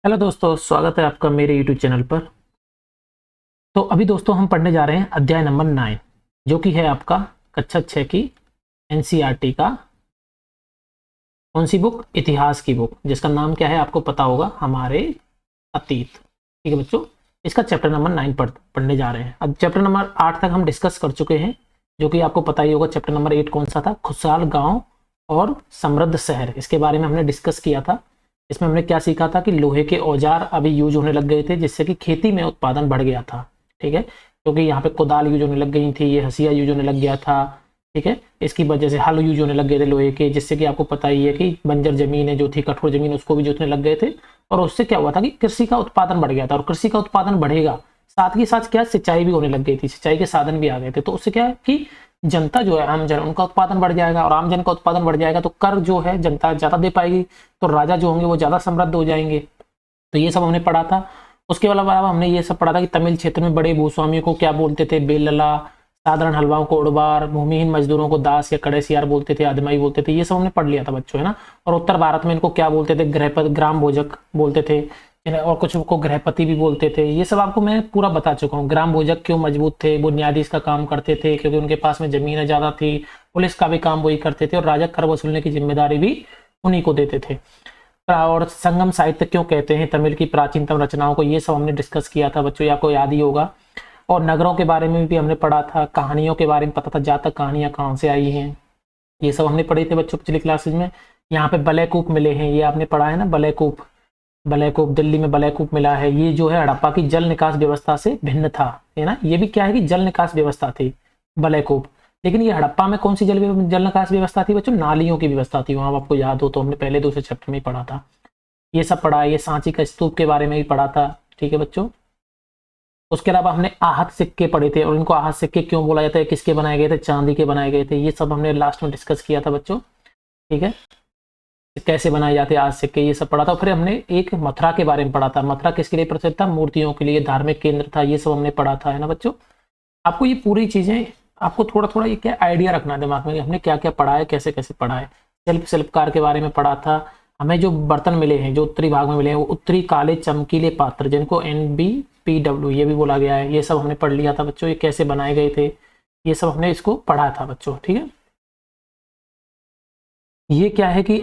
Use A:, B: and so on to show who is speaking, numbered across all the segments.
A: Hello दोस्तों, स्वागत है आपका मेरे यूट्यूब चैनल पर। तो अभी दोस्तों हम पढ़ने जा रहे हैं अध्याय नंबर 9, जो कि है आपका कक्षा 6 की एनसीईआरटी का कौन सी बुक, इतिहास की बुक, जिसका नाम क्या है आपको पता होगा, हमारे अतीत। ठीक है बच्चों, इसका चैप्टर नंबर 9 पढ़ने जा रहे हैं। अब चैप्टर नंबर 8 तक हम डिस्कस कर चुके हैं, जो कि आपको पता ही होगा। चैप्टर नंबर 8 कौन सा था? खुशहाल गाँव और समृद्ध शहर। इसके बारे में हमने डिस्कस किया था। इसमें हमने क्या सीखा था कि लोहे के औजार अभी यूज होने लग गए थे, जिससे कि खेती में उत्पादन बढ़ गया था। ठीक है, क्योंकि यहाँ पे कुदाल यूज होने लग गई थी, ये हसिया यूज होने लग गया था। ठीक है, इसकी वजह से हल यूज होने लग गए थे लोहे के, जिससे कि आपको पता ही है कि बंजर जमीन जो थी, कठोर जमीन, उसको भी जोतने लग गए थे। और उससे क्या हुआ था कि कृषि का उत्पादन बढ़ गया था। और कृषि का उत्पादन बढ़ेगा, साथ ही साथ क्या, सिंचाई भी होने लग गई थी, सिंचाई के साधन भी आ गए थे। तो उससे क्या है कि जनता जो है, आम जन, उनका उत्पादन बढ़ जाएगा। और आम जन का उत्पादन बढ़ जाएगा तो कर जो है जनता ज्यादा दे पाएगी, तो राजा जो होंगे वो ज्यादा समृद्ध हो जाएंगे। तो ये सब हमने पढ़ा था। उसके अलावा हमने ये सब पढ़ा था कि तमिल क्षेत्र में बड़े भूस्वामियों को क्या बोलते थे? बेलला। साधारण हलवाओं को उड़वार, भूमिहीन मजदूरों को दास या कड़ेसियार बोलते थे, आदमाई बोलते थे। ये सब हमने पढ़ लिया था बच्चों, है ना। और उत्तर भारत में इनको क्या बोलते थे? गृहपति, ग्राम भोजक बोलते थे, और कुछ को गृहपति भी बोलते थे। ये सब आपको मैं पूरा बता चुका हूँ। ग्राम भोजक क्यों मजबूत थे? बुनियादी इसका काम करते थे, क्योंकि उनके पास में जमीनें ज्यादा थी। पुलिस का भी काम वही करते थे, और राजा कर वसूलने की जिम्मेदारी भी उन्हीं को देते थे। और संगम साहित्य क्यों कहते हैं तमिल की प्राचीनतम रचनाओं को? ये सब हमने डिस्कस किया था बच्चों, ये आपको याद ही होगा। और नगरों के बारे में भी हमने पढ़ा था, कहानियों के बारे में पता था, जातक कहानियां कहाँ से आई हैं, ये सब हमने पढ़े थे बच्चों पिछली क्लासेज में। यहाँ पे बलयकूप मिले हैं, ये आपने पढ़ा है ना, बलयकूप। बलयकूप दिल्ली में बलयकूप मिला है। ये जो है हड़प्पा की जल निकास व्यवस्था से भिन्न था, है ना। ये भी क्या है कि जल निकास व्यवस्था थी, बलयकूप। लेकिन ये हड़प्पा में कौन सी जल निकास व्यवस्था थी बच्चों? नालियों की व्यवस्था थी वहां, आपको याद हो तो हमने पहले दूसरे चैप्टर में ही पढ़ा था। ये सब पढ़ा है। ये सांची का स्तूप के बारे में भी पढ़ा था। ठीक है बच्चों। उसके अलावा हमने आहत सिक्के पढ़े थे, और इनको आहत सिक्के क्यों बोला जाता है, किसके बनाए गए थे? चांदी के बनाए गए थे। ये सब हमने लास्ट में डिस्कस किया था बच्चों। ठीक है, कैसे बनाए जाते हैं आज सिक्के, ये सब पढ़ा था। फिर हमने एक मथुरा के बारे में पढ़ा था। मथुरा किसके लिए प्रसिद्ध था? मूर्तियों के लिए, धार्मिक केंद्र था। ये सब हमने पढ़ा था, है ना बच्चों। आपको ये पूरी चीजें, आपको थोड़ा थोड़ा ये क्या आइडिया रखना है दिमाग में, हमने क्या क्या पढ़ा है, कैसे कैसे पढ़ा है। शिल्पकार के बारे में पढ़ा था। हमें जो बर्तन मिले हैं, जो उत्तरी भाग में मिले हैं, वो उत्तरी काले चमकीले पात्र, जिनको NBPW ये भी बोला गया है, ये सब हमने पढ़ लिया था बच्चों। ये कैसे बनाए गए थे, ये सब हमने इसको पढ़ा था बच्चों। ठीक है, ये क्या है कि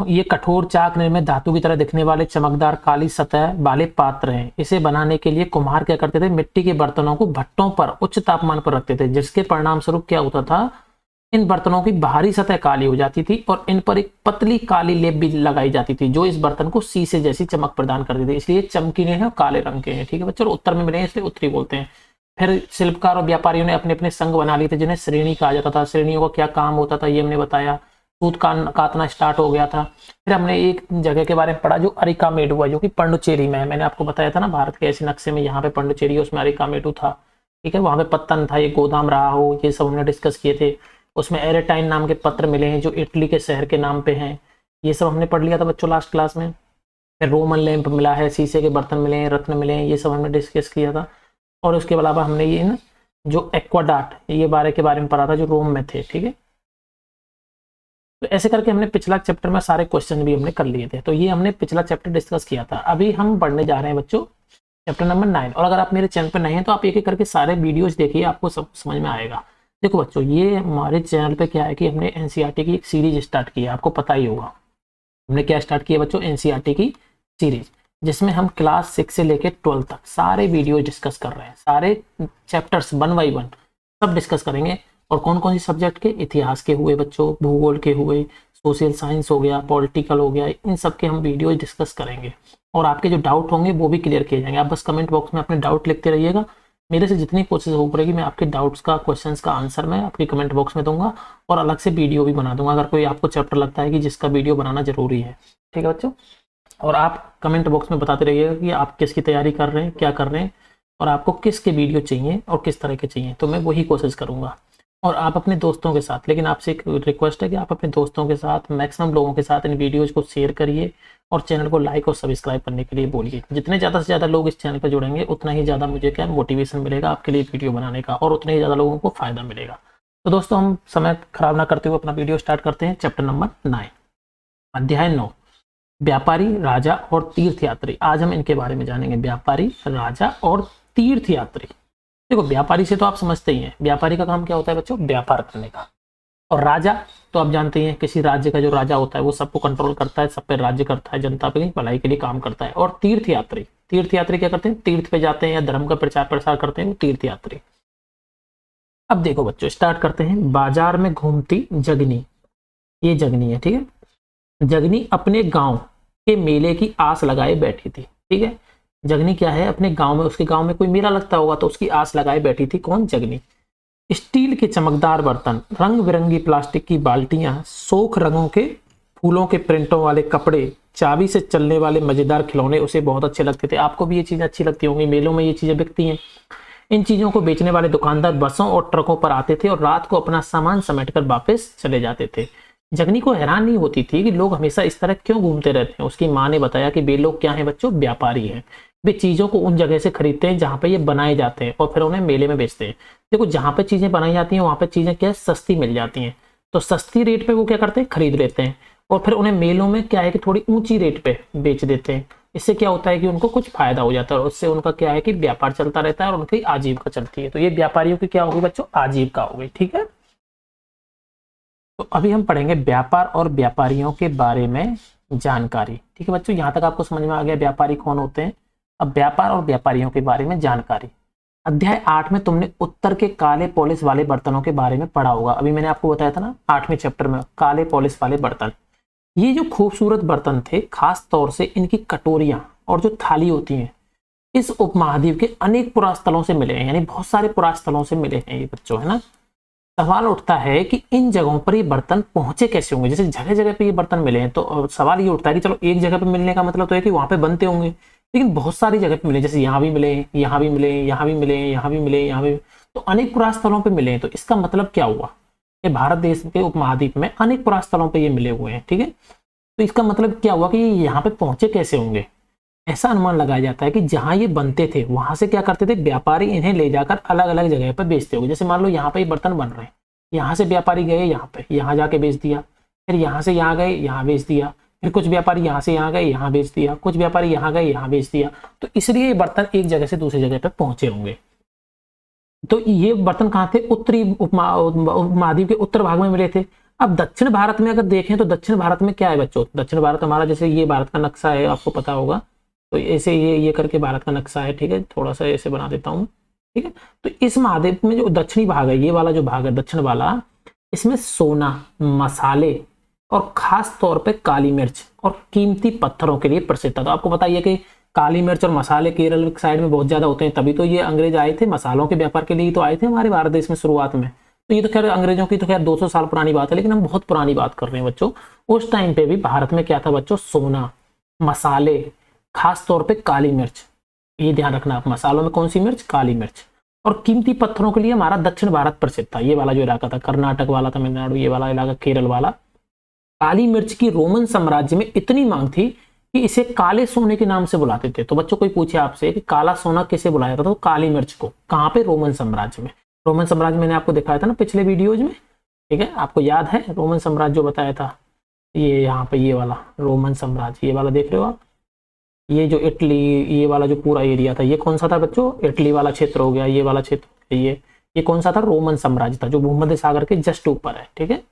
A: ये कठोर चाक निर्मित धातु की तरह दिखने वाले चमकदार काली सतह वाले पात्र हैं। इसे बनाने के लिए कुम्हार क्या करते थे? मिट्टी के बर्तनों को भट्टों पर उच्च तापमान पर रखते थे, जिसके परिणाम स्वरूप क्या होता था? इन बर्तनों की बाहरी सतह काली हो जाती थी, और इन पर एक पतली काली लेप भी लगाई जाती थी, जो इस बर्तन को शीशे जैसी चमक प्रदान करती थी। इसलिए चमकीले हैं और काले रंग के हैं। ठीक है बच्चों, उत्तर में मिले हैं इसलिए उत्तरी बोलते हैं। फिर शिल्पकार और व्यापारियों ने अपने अपने संघ बना लिए थे, जिन्हें श्रेणी कहा जाता था। श्रेणियों का क्या काम होता था, ये हमने बताया। सूत काटना स्टार्ट हो गया था। फिर हमने एक जगह के बारे में पढ़ा, जो अरिकामेडु हुआ, जो कि पंडुचेरी में है। मैंने आपको बताया था ना, भारत के ऐसे नक्शे में यहाँ पे पंडुचेरी है, उसमें अरिकामेडु था। ठीक है, वहां पे पत्तन था, ये गोदाम रहा हो, ये सब हमने डिस्कस किए थे। उसमें एरेटाइन नाम के पत्र मिले हैं, जो इटली के शहर के नाम पे हैं। ये सब हमने पढ़ लिया था बच्चों लास्ट क्लास में। फिर रोमन लैंप मिला है, शीशे के बर्तन मिले हैं, रत्न मिले हैं, ये सब हमने डिस्कस किया था। और उसके अलावा हमने ये ना, जो एक्वाडाट, ये के बारे में पढ़ा था, जो रोम में थे। ठीक है, तो ऐसे करके हमने पिछला चैप्टर में सारे क्वेश्चन भी हमने कर लिए थे। तो ये हमने पिछला चैप्टर डिस्कस किया था। अभी हम पढ़ने जा रहे हैं बच्चों चैप्टर नंबर 9। और अगर आप मेरे चैनल पर नए हैं तो आप एक एक करके सारे वीडियोज देखिए, आपको सब समझ में आएगा। देखो बच्चों, ये हमारे चैनल पे क्या है कि हमने एनसीईआरटी की एक सीरीज स्टार्ट की है, आपको पता ही होगा। हमने क्या स्टार्ट किया बच्चों? एनसीईआरटी की सीरीज, जिसमें हम क्लास 6 से लेकर 12 तक सारे वीडियो डिस्कस कर रहे हैं। सारे चैप्टर्स 1 बाई 1 सब डिस्कस करेंगे। और कौन कौन सी सब्जेक्ट के? इतिहास के हुए बच्चों, भूगोल के हुए, सोशल साइंस हो गया, पॉलिटिकल हो गया, इन सब के हम वीडियो डिस्कस करेंगे। और आपके जो डाउट होंगे वो भी क्लियर किए जाएंगे। आप बस कमेंट बॉक्स में अपने डाउट लिखते रहिएगा। मेरे से जितनी कोशिश हो पड़ेगी, मैं आपके डाउट्स का, क्वेश्चंस का आंसर मैं आपके कमेंट बॉक्स में दूंगा, और अलग से वीडियो भी बना दूंगा, अगर कोई आपको चैप्टर लगता है कि जिसका वीडियो बनाना जरूरी है। ठीक है बच्चों, और आप कमेंट बॉक्स में बताते रहिएगा कि आप किसकी तैयारी कर रहे हैं, क्या कर रहे हैं, और आपको किसके वीडियो चाहिए और किस तरह के चाहिए, तो मैं वही कोशिश करूंगा। और आप अपने दोस्तों के साथ, लेकिन आपसे एक रिक्वेस्ट है कि आप अपने दोस्तों के साथ, मैक्सिमम लोगों के साथ इन वीडियोज को शेयर करिए, और चैनल को लाइक और सब्सक्राइब करने के लिए बोलिए। जितने ज़्यादा से ज़्यादा लोग इस चैनल पर जुड़ेंगे, उतना ही ज़्यादा मुझे क्या मोटिवेशन मिलेगा आपके लिए वीडियो बनाने का, और उतने ही ज़्यादा लोगों को फायदा मिलेगा। तो दोस्तों, हम समय खराब ना करते हुए अपना वीडियो स्टार्ट करते हैं। चैप्टर नंबर 9, अध्याय 9, व्यापारी, राजा और तीर्थयात्री। आज हम इनके बारे में जानेंगे, व्यापारी, राजा और तीर्थयात्री। देखो व्यापारी से तो आप समझते ही हैं, व्यापारी का काम क्या होता है बच्चों, व्यापार करने का। और राजा तो आप जानते हैं, किसी राज्य का जो राजा होता है वो सबको कंट्रोल करता है, सब पे राज्य करता है, जनता पे भलाई के लिए काम करता है। और तीर्थयात्री, तीर्थयात्री क्या करते हैं, तीर्थ पे जाते हैं या धर्म का प्रचार प्रसार करते हैं, वो तीर्थयात्री। अब देखो बच्चों स्टार्ट करते हैं। बाजार में घूमती जगनी, ये जगनी है, ठीक है। जगनी अपने गांव के मेले की आस लगाए बैठी थी, ठीक है। जगनी क्या है, अपने गांव में, उसके गांव में कोई मेला लगता होगा तो उसकी आस लगाए बैठी थी। कौन, जगनी। स्टील के चमकदार बर्तन, रंग बिरंगी प्लास्टिक की बाल्टियां, सोख रंगों के फूलों के प्रिंटों वाले कपड़े, चाबी से चलने वाले मजेदार खिलौने उसे बहुत अच्छे लगते थे। आपको भी ये चीजें अच्छी लगती होंगी, मेलों में ये चीजें बिकती हैं। इन चीजों को बेचने वाले दुकानदार बसों और ट्रकों पर आते थे और रात को अपना सामान समेटकर वापस चले जाते थे। जगनी को हैरान नहीं होती थी कि लोग हमेशा इस तरह क्यों घूमते रहते हैं। उसकी माँ ने बताया कि वे लोग क्या हैं बच्चों, व्यापारी हैं। वे चीजों को उन जगह से खरीदते हैं जहां पे ये बनाए जाते हैं और फिर उन्हें मेले में बेचते हैं। देखो जहां पे चीजें बनाई जाती हैं वहां पे चीजें क्या है, सस्ती मिल जाती हैं, तो सस्ती रेट पे वो क्या करते हैं, खरीद लेते हैं और फिर उन्हें मेलों में क्या है कि थोड़ी ऊंची रेट पे बेच देते हैं। इससे क्या होता है कि उनको कुछ फायदा हो जाता है और उससे उनका क्या है कि व्यापार चलता रहता है और उनकी आजीविका चलती है। तो ये व्यापारियों की क्या होगी बच्चों, आजीविका होगी, ठीक है। तो अभी हम पढ़ेंगे व्यापार और व्यापारियों के बारे में जानकारी, ठीक है बच्चों। यहाँ तक आपको समझ में आ गया व्यापारी कौन होते हैं। अब व्यापार और व्यापारियों के बारे में जानकारी। अध्याय 8 में तुमने उत्तर के काले पॉलिश वाले बर्तनों के बारे में पढ़ा होगा। अभी मैंने आपको बताया था ना 8वें चैप्टर में, काले पॉलिश वाले बर्तन। ये जो खूबसूरत बर्तन थे, खास तौर से इनकी कटोरियां और जो थाली होती हैं, इस उपमहाद्वीप के अनेक पुरास्थलों से मिले हैं, यानी बहुत सारे पुरास्थलों से मिले हैं ये बच्चों, है ना। सवाल उठता है कि इन जगहों पर ये बर्तन पहुंचे कैसे होंगे। जैसे जगह जगह पे ये बर्तन मिले हैं तो सवाल ये उठता है कि चलो एक जगह पे मिलने का मतलब तो है कि वहां पे बनते होंगे, लेकिन बहुत सारी जगह पे मिले, जैसे यहाँ भी मिले, यहाँ भी मिले, यहाँ भी मिले, यहाँ भी मिले, यहाँ भी, तो अनेक पुरास्थलों पे मिले हैं। तो इसका मतलब क्या हुआ, ये भारत देश के उपमहाद्वीप में अनेक पुरास्थलों पे ये मिले हुए हैं, ठीक है। तो इसका मतलब क्या हुआ कि यहाँ पे पहुंचे कैसे होंगे। ऐसा अनुमान लगाया जाता है कि जहां ये बनते थे वहां से क्या करते थे, व्यापारी इन्हें ले जाकर अलग अलग जगह पर बेचते होंगे। जैसे मान लो यहाँ पे ये बर्तन बन रहे हैं, यहाँ से व्यापारी गए यहाँ पे, यहाँ जाके बेच दिया, फिर यहाँ से यहाँ गए, यहाँ बेच दिया, फिर कुछ व्यापारी यहाँ से यहाँ गए, यहाँ बेच दिया, कुछ व्यापारी यहाँ गए, यहाँ बेच दिया। तो इसलिए ये बर्तन एक जगह से दूसरी जगह पे पहुंचे होंगे। तो ये बर्तन कहाँ थे, उत्तरी उपमहाद्वीप के उत्तर भाग में मिले थे। अब दक्षिण भारत में अगर देखें तो दक्षिण भारत में क्या है बच्चों, दक्षिण भारत हमारा, जैसे ये भारत का नक्शा है, आपको पता होगा, तो ऐसे ये करके भारत का नक्शा है, ठीक है। थोड़ा सा ऐसे बना देता हूँ, ठीक है। तो इस महाद्वीप में जो दक्षिणी भाग है, ये वाला जो भाग है दक्षिण वाला, इसमें सोना, मसाले और खास तौर पे काली मिर्च और कीमती पत्थरों के लिए प्रसिद्ध था। तो आपको बताइए कि काली मिर्च और मसाले केरल साइड में बहुत ज्यादा होते हैं, तभी तो ये अंग्रेज आए थे, मसालों के व्यापार के लिए तो आए थे हमारे भारत देश में शुरुआत में। तो ये तो खैर अंग्रेजों की तो खैर 200 साल पुरानी बात है, लेकिन हम बहुत पुरानी बात कर रहे हैं बच्चों। उस टाइम पे भी भारत में क्या था बच्चों, सोना, मसाले, खास तौर पे काली मिर्च, ये ध्यान रखना आप, मसालों में कौन सी मिर्च, काली मिर्च, और कीमती पत्थरों के लिए हमारा दक्षिण भारत प्रसिद्ध था। ये वाला जो इलाका था, कर्नाटक वाला, तमिलनाडु, ये वाला इलाका, केरल वाला। काली मिर्च की रोमन साम्राज्य में इतनी मांग थी कि इसे काले सोने के नाम से बुलाते थे। तो बच्चों कोई पूछे आपसे कि काला सोना किसे बुलाया था, तो काली मिर्च को। कहाँ पे, रोमन साम्राज्य में। रोमन साम्राज्य मैंने आपको दिखाया था ना पिछले वीडियोज में, ठीक है, आपको याद है रोमन साम्राज्य जो बताया था। ये यहाँ पे ये वाला रोमन साम्राज्य, ये वाला देख रहे हो आप, ये जो इटली, ये वाला जो पूरा एरिया था, ये कौन सा था बच्चों, इटली वाला क्षेत्र हो गया, ये वाला क्षेत्र, ये कौन सा था, रोमन साम्राज्य था, जो भूमध्य सागर के जस्ट ऊपर है, ठीक है।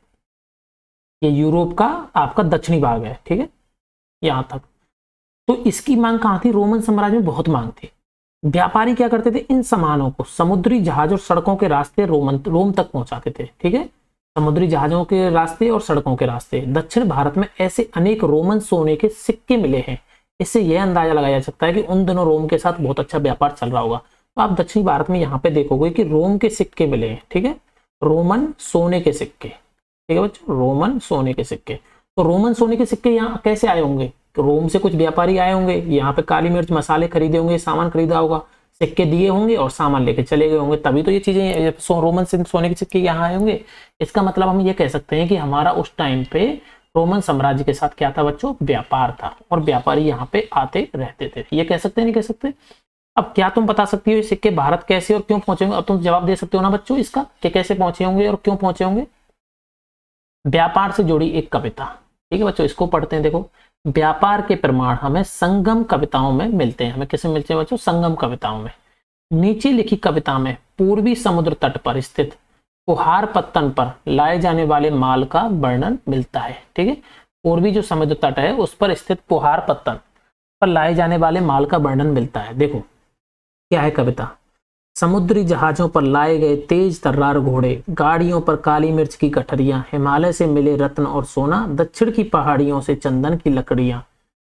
A: ये यूरोप का आपका दक्षिणी भाग है, ठीक है, यहाँ तक। तो इसकी मांग कहाँ थी, रोमन साम्राज्य में बहुत मांग थी। व्यापारी क्या करते थे, इन सामानों को समुद्री जहाज और सड़कों के रास्ते रोम तक पहुंचाते थे, ठीक है। समुद्री जहाजों के रास्ते और सड़कों के रास्ते। दक्षिण भारत में ऐसे अनेक रोमन सोने के सिक्के मिले हैं, इससे यह अंदाजा लगाया जा सकता है कि उन दिनों रोम के साथ बहुत अच्छा व्यापार चल रहा होगा। तो आप दक्षिणी भारत में यहाँ पे देखोगे कि रोम के सिक्के मिले हैं, ठीक है, रोमन सोने के सिक्के, ठीक है बच्चों, रोमन सोने के सिक्के। तो रोमन सोने के सिक्के यहाँ कैसे आए होंगे, रोम से कुछ व्यापारी आए होंगे, यहाँ पे काली मिर्च, मसाले खरीदे होंगे, सामान खरीदा होगा, सिक्के दिए होंगे और सामान लेके चले गए होंगे, तभी तो ये चीजें रोमन से सोने के सिक्के यहाँ आए होंगे। इसका मतलब हम ये कह सकते हैं कि हमारा उस टाइम पे रोमन साम्राज्य के साथ क्या था बच्चों, व्यापार था, और व्यापारी यहाँ पे आते रहते थे। ये कह सकते हैं, नहीं कह सकते। अब क्या तुम बता सकती हो ये सिक्के भारत कैसे और क्यों पहुंचे होंगे, अब तुम जवाब दे सकते हो ना बच्चों इसका, कि कैसे पहुंचे होंगे और क्यों पहुंचे होंगे। व्यापार से जुड़ी एक कविता, ठीक है बच्चों, इसको पढ़ते हैं। देखो, व्यापार के प्रमाण हमें संगम कविताओं में मिलते हैं। हमें किसे मिलते हैं बच्चों? संगम कविताओं में। नीचे लिखी कविता में पूर्वी समुद्र तट पर स्थित कुहार पत्तन पर लाए जाने वाले माल का वर्णन मिलता है। ठीक है, पूर्वी जो समुद्र तट है उस पर स्थित कुहार पत्तन पर लाए जाने वाले माल का वर्णन मिलता है। देखो क्या है कविता। समुद्री जहाजों पर लाए गए तेज तर्रार घोड़े, गाड़ियों पर काली मिर्च की गठरियां, हिमालय से मिले रत्न और सोना, दक्षिण की पहाड़ियों से चंदन की लकड़ियां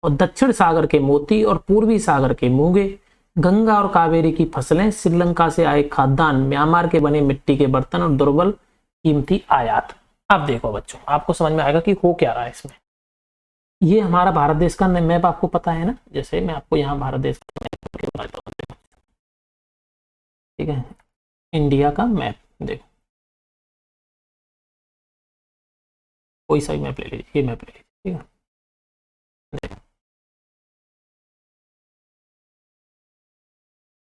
A: और दक्षिण सागर के मोती और पूर्वी सागर के मूंगे, गंगा और कावेरी की फसलें, श्रीलंका से आए खाद्यान्न, म्यांमार के बने मिट्टी के बर्तन और दुर्बल कीमती आयात। अब देखो बच्चों, आपको समझ में आएगा कि हो क्या रहा है इसमें। ये हमारा भारत देश का मैप आपको पता है ना, जैसे मैं आपको यहाँ भारत देश का मैप बताता हूँ। ठीक है, इंडिया का मैप देखो, कोई सा भी मैप ले लीजिए, ये मैप ले लीजिए। ठीक है, देखो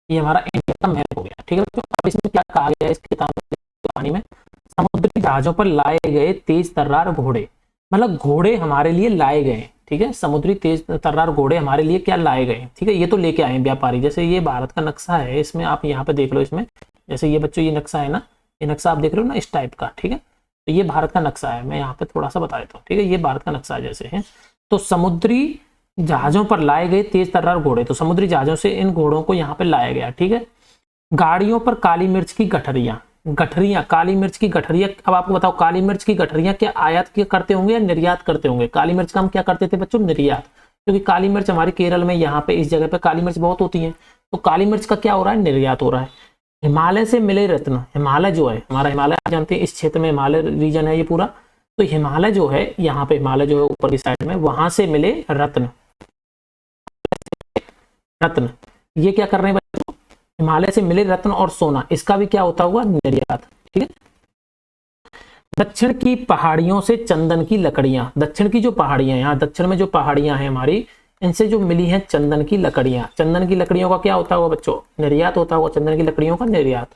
A: ये हमारा इंडिया का मैप हो गया। ठीक है, तो अब इसमें क्या कहा गया है इस किताब की कहानी में? समुद्री जहाजों पर लाए गए तेज तर्रार घोड़े, मतलब घोड़े हमारे लिए लाए गए। ठीक है, समुद्री तेज तर्रार घोड़े हमारे लिए क्या लाए गए? ठीक है, ये तो लेके आए व्यापारी। जैसे ये भारत का नक्शा है, इसमें आप यहाँ पे देख लो, इसमें जैसे ये बच्चों ये नक्शा है ना, ये नक्शा आप देख रहे हो ना इस टाइप का। ठीक है, तो ये भारत का नक्शा है, मैं यहाँ पे थोड़ा सा बता देता हूँ। ठीक है, ये भारत का नक्शा जैसे है। तो समुद्री जहाजों पर लाए गए तेज तर्रार घोड़े, तो समुद्री जहाजों से इन घोड़ों को यहाँ पे लाया गया। ठीक है, गाड़ियों पर काली मिर्च की गठरियां, गठरियां काली मिर्च की गठरियां। अब आपको बताओ, काली मिर्च की गठरियां क्या आयात क्या करते होंगे या निर्यात करते होंगे? काली मिर्च का हम क्या करते थे बच्चों? निर्यात, क्योंकि काली मिर्च हमारे केरल में यहाँ पे इस जगह पे काली मिर्च बहुत होती है, तो काली मिर्च का क्या हो रहा है? निर्यात हो रहा है। हिमालय से मिले रत्न, हिमालय जो है हमारा, हिमालय आप जानते हैं इस क्षेत्र में हिमालय रीजन है ये पूरा, तो हिमालय जो है यहाँ पे, हिमालय जो है ऊपर की साइड में, वहां से मिले रत्न, रत्न ये क्या कर रहे हैं बच्चों? हिमालय से मिले रत्न और सोना, इसका भी क्या होता हुआ? निर्यात। ठीक है, दक्षिण की पहाड़ियों से चंदन की लकड़ियां, दक्षिण की जो पहाड़ियां, यहाँ दक्षिण में जो पहाड़ियां हैं हमारी, इनसे जो मिली हैं चंदन की लकड़ियां, चंदन की लकड़ियों का क्या होता होगा बच्चों? निर्यात होता होगा, चंदन की लकड़ियों का निर्यात।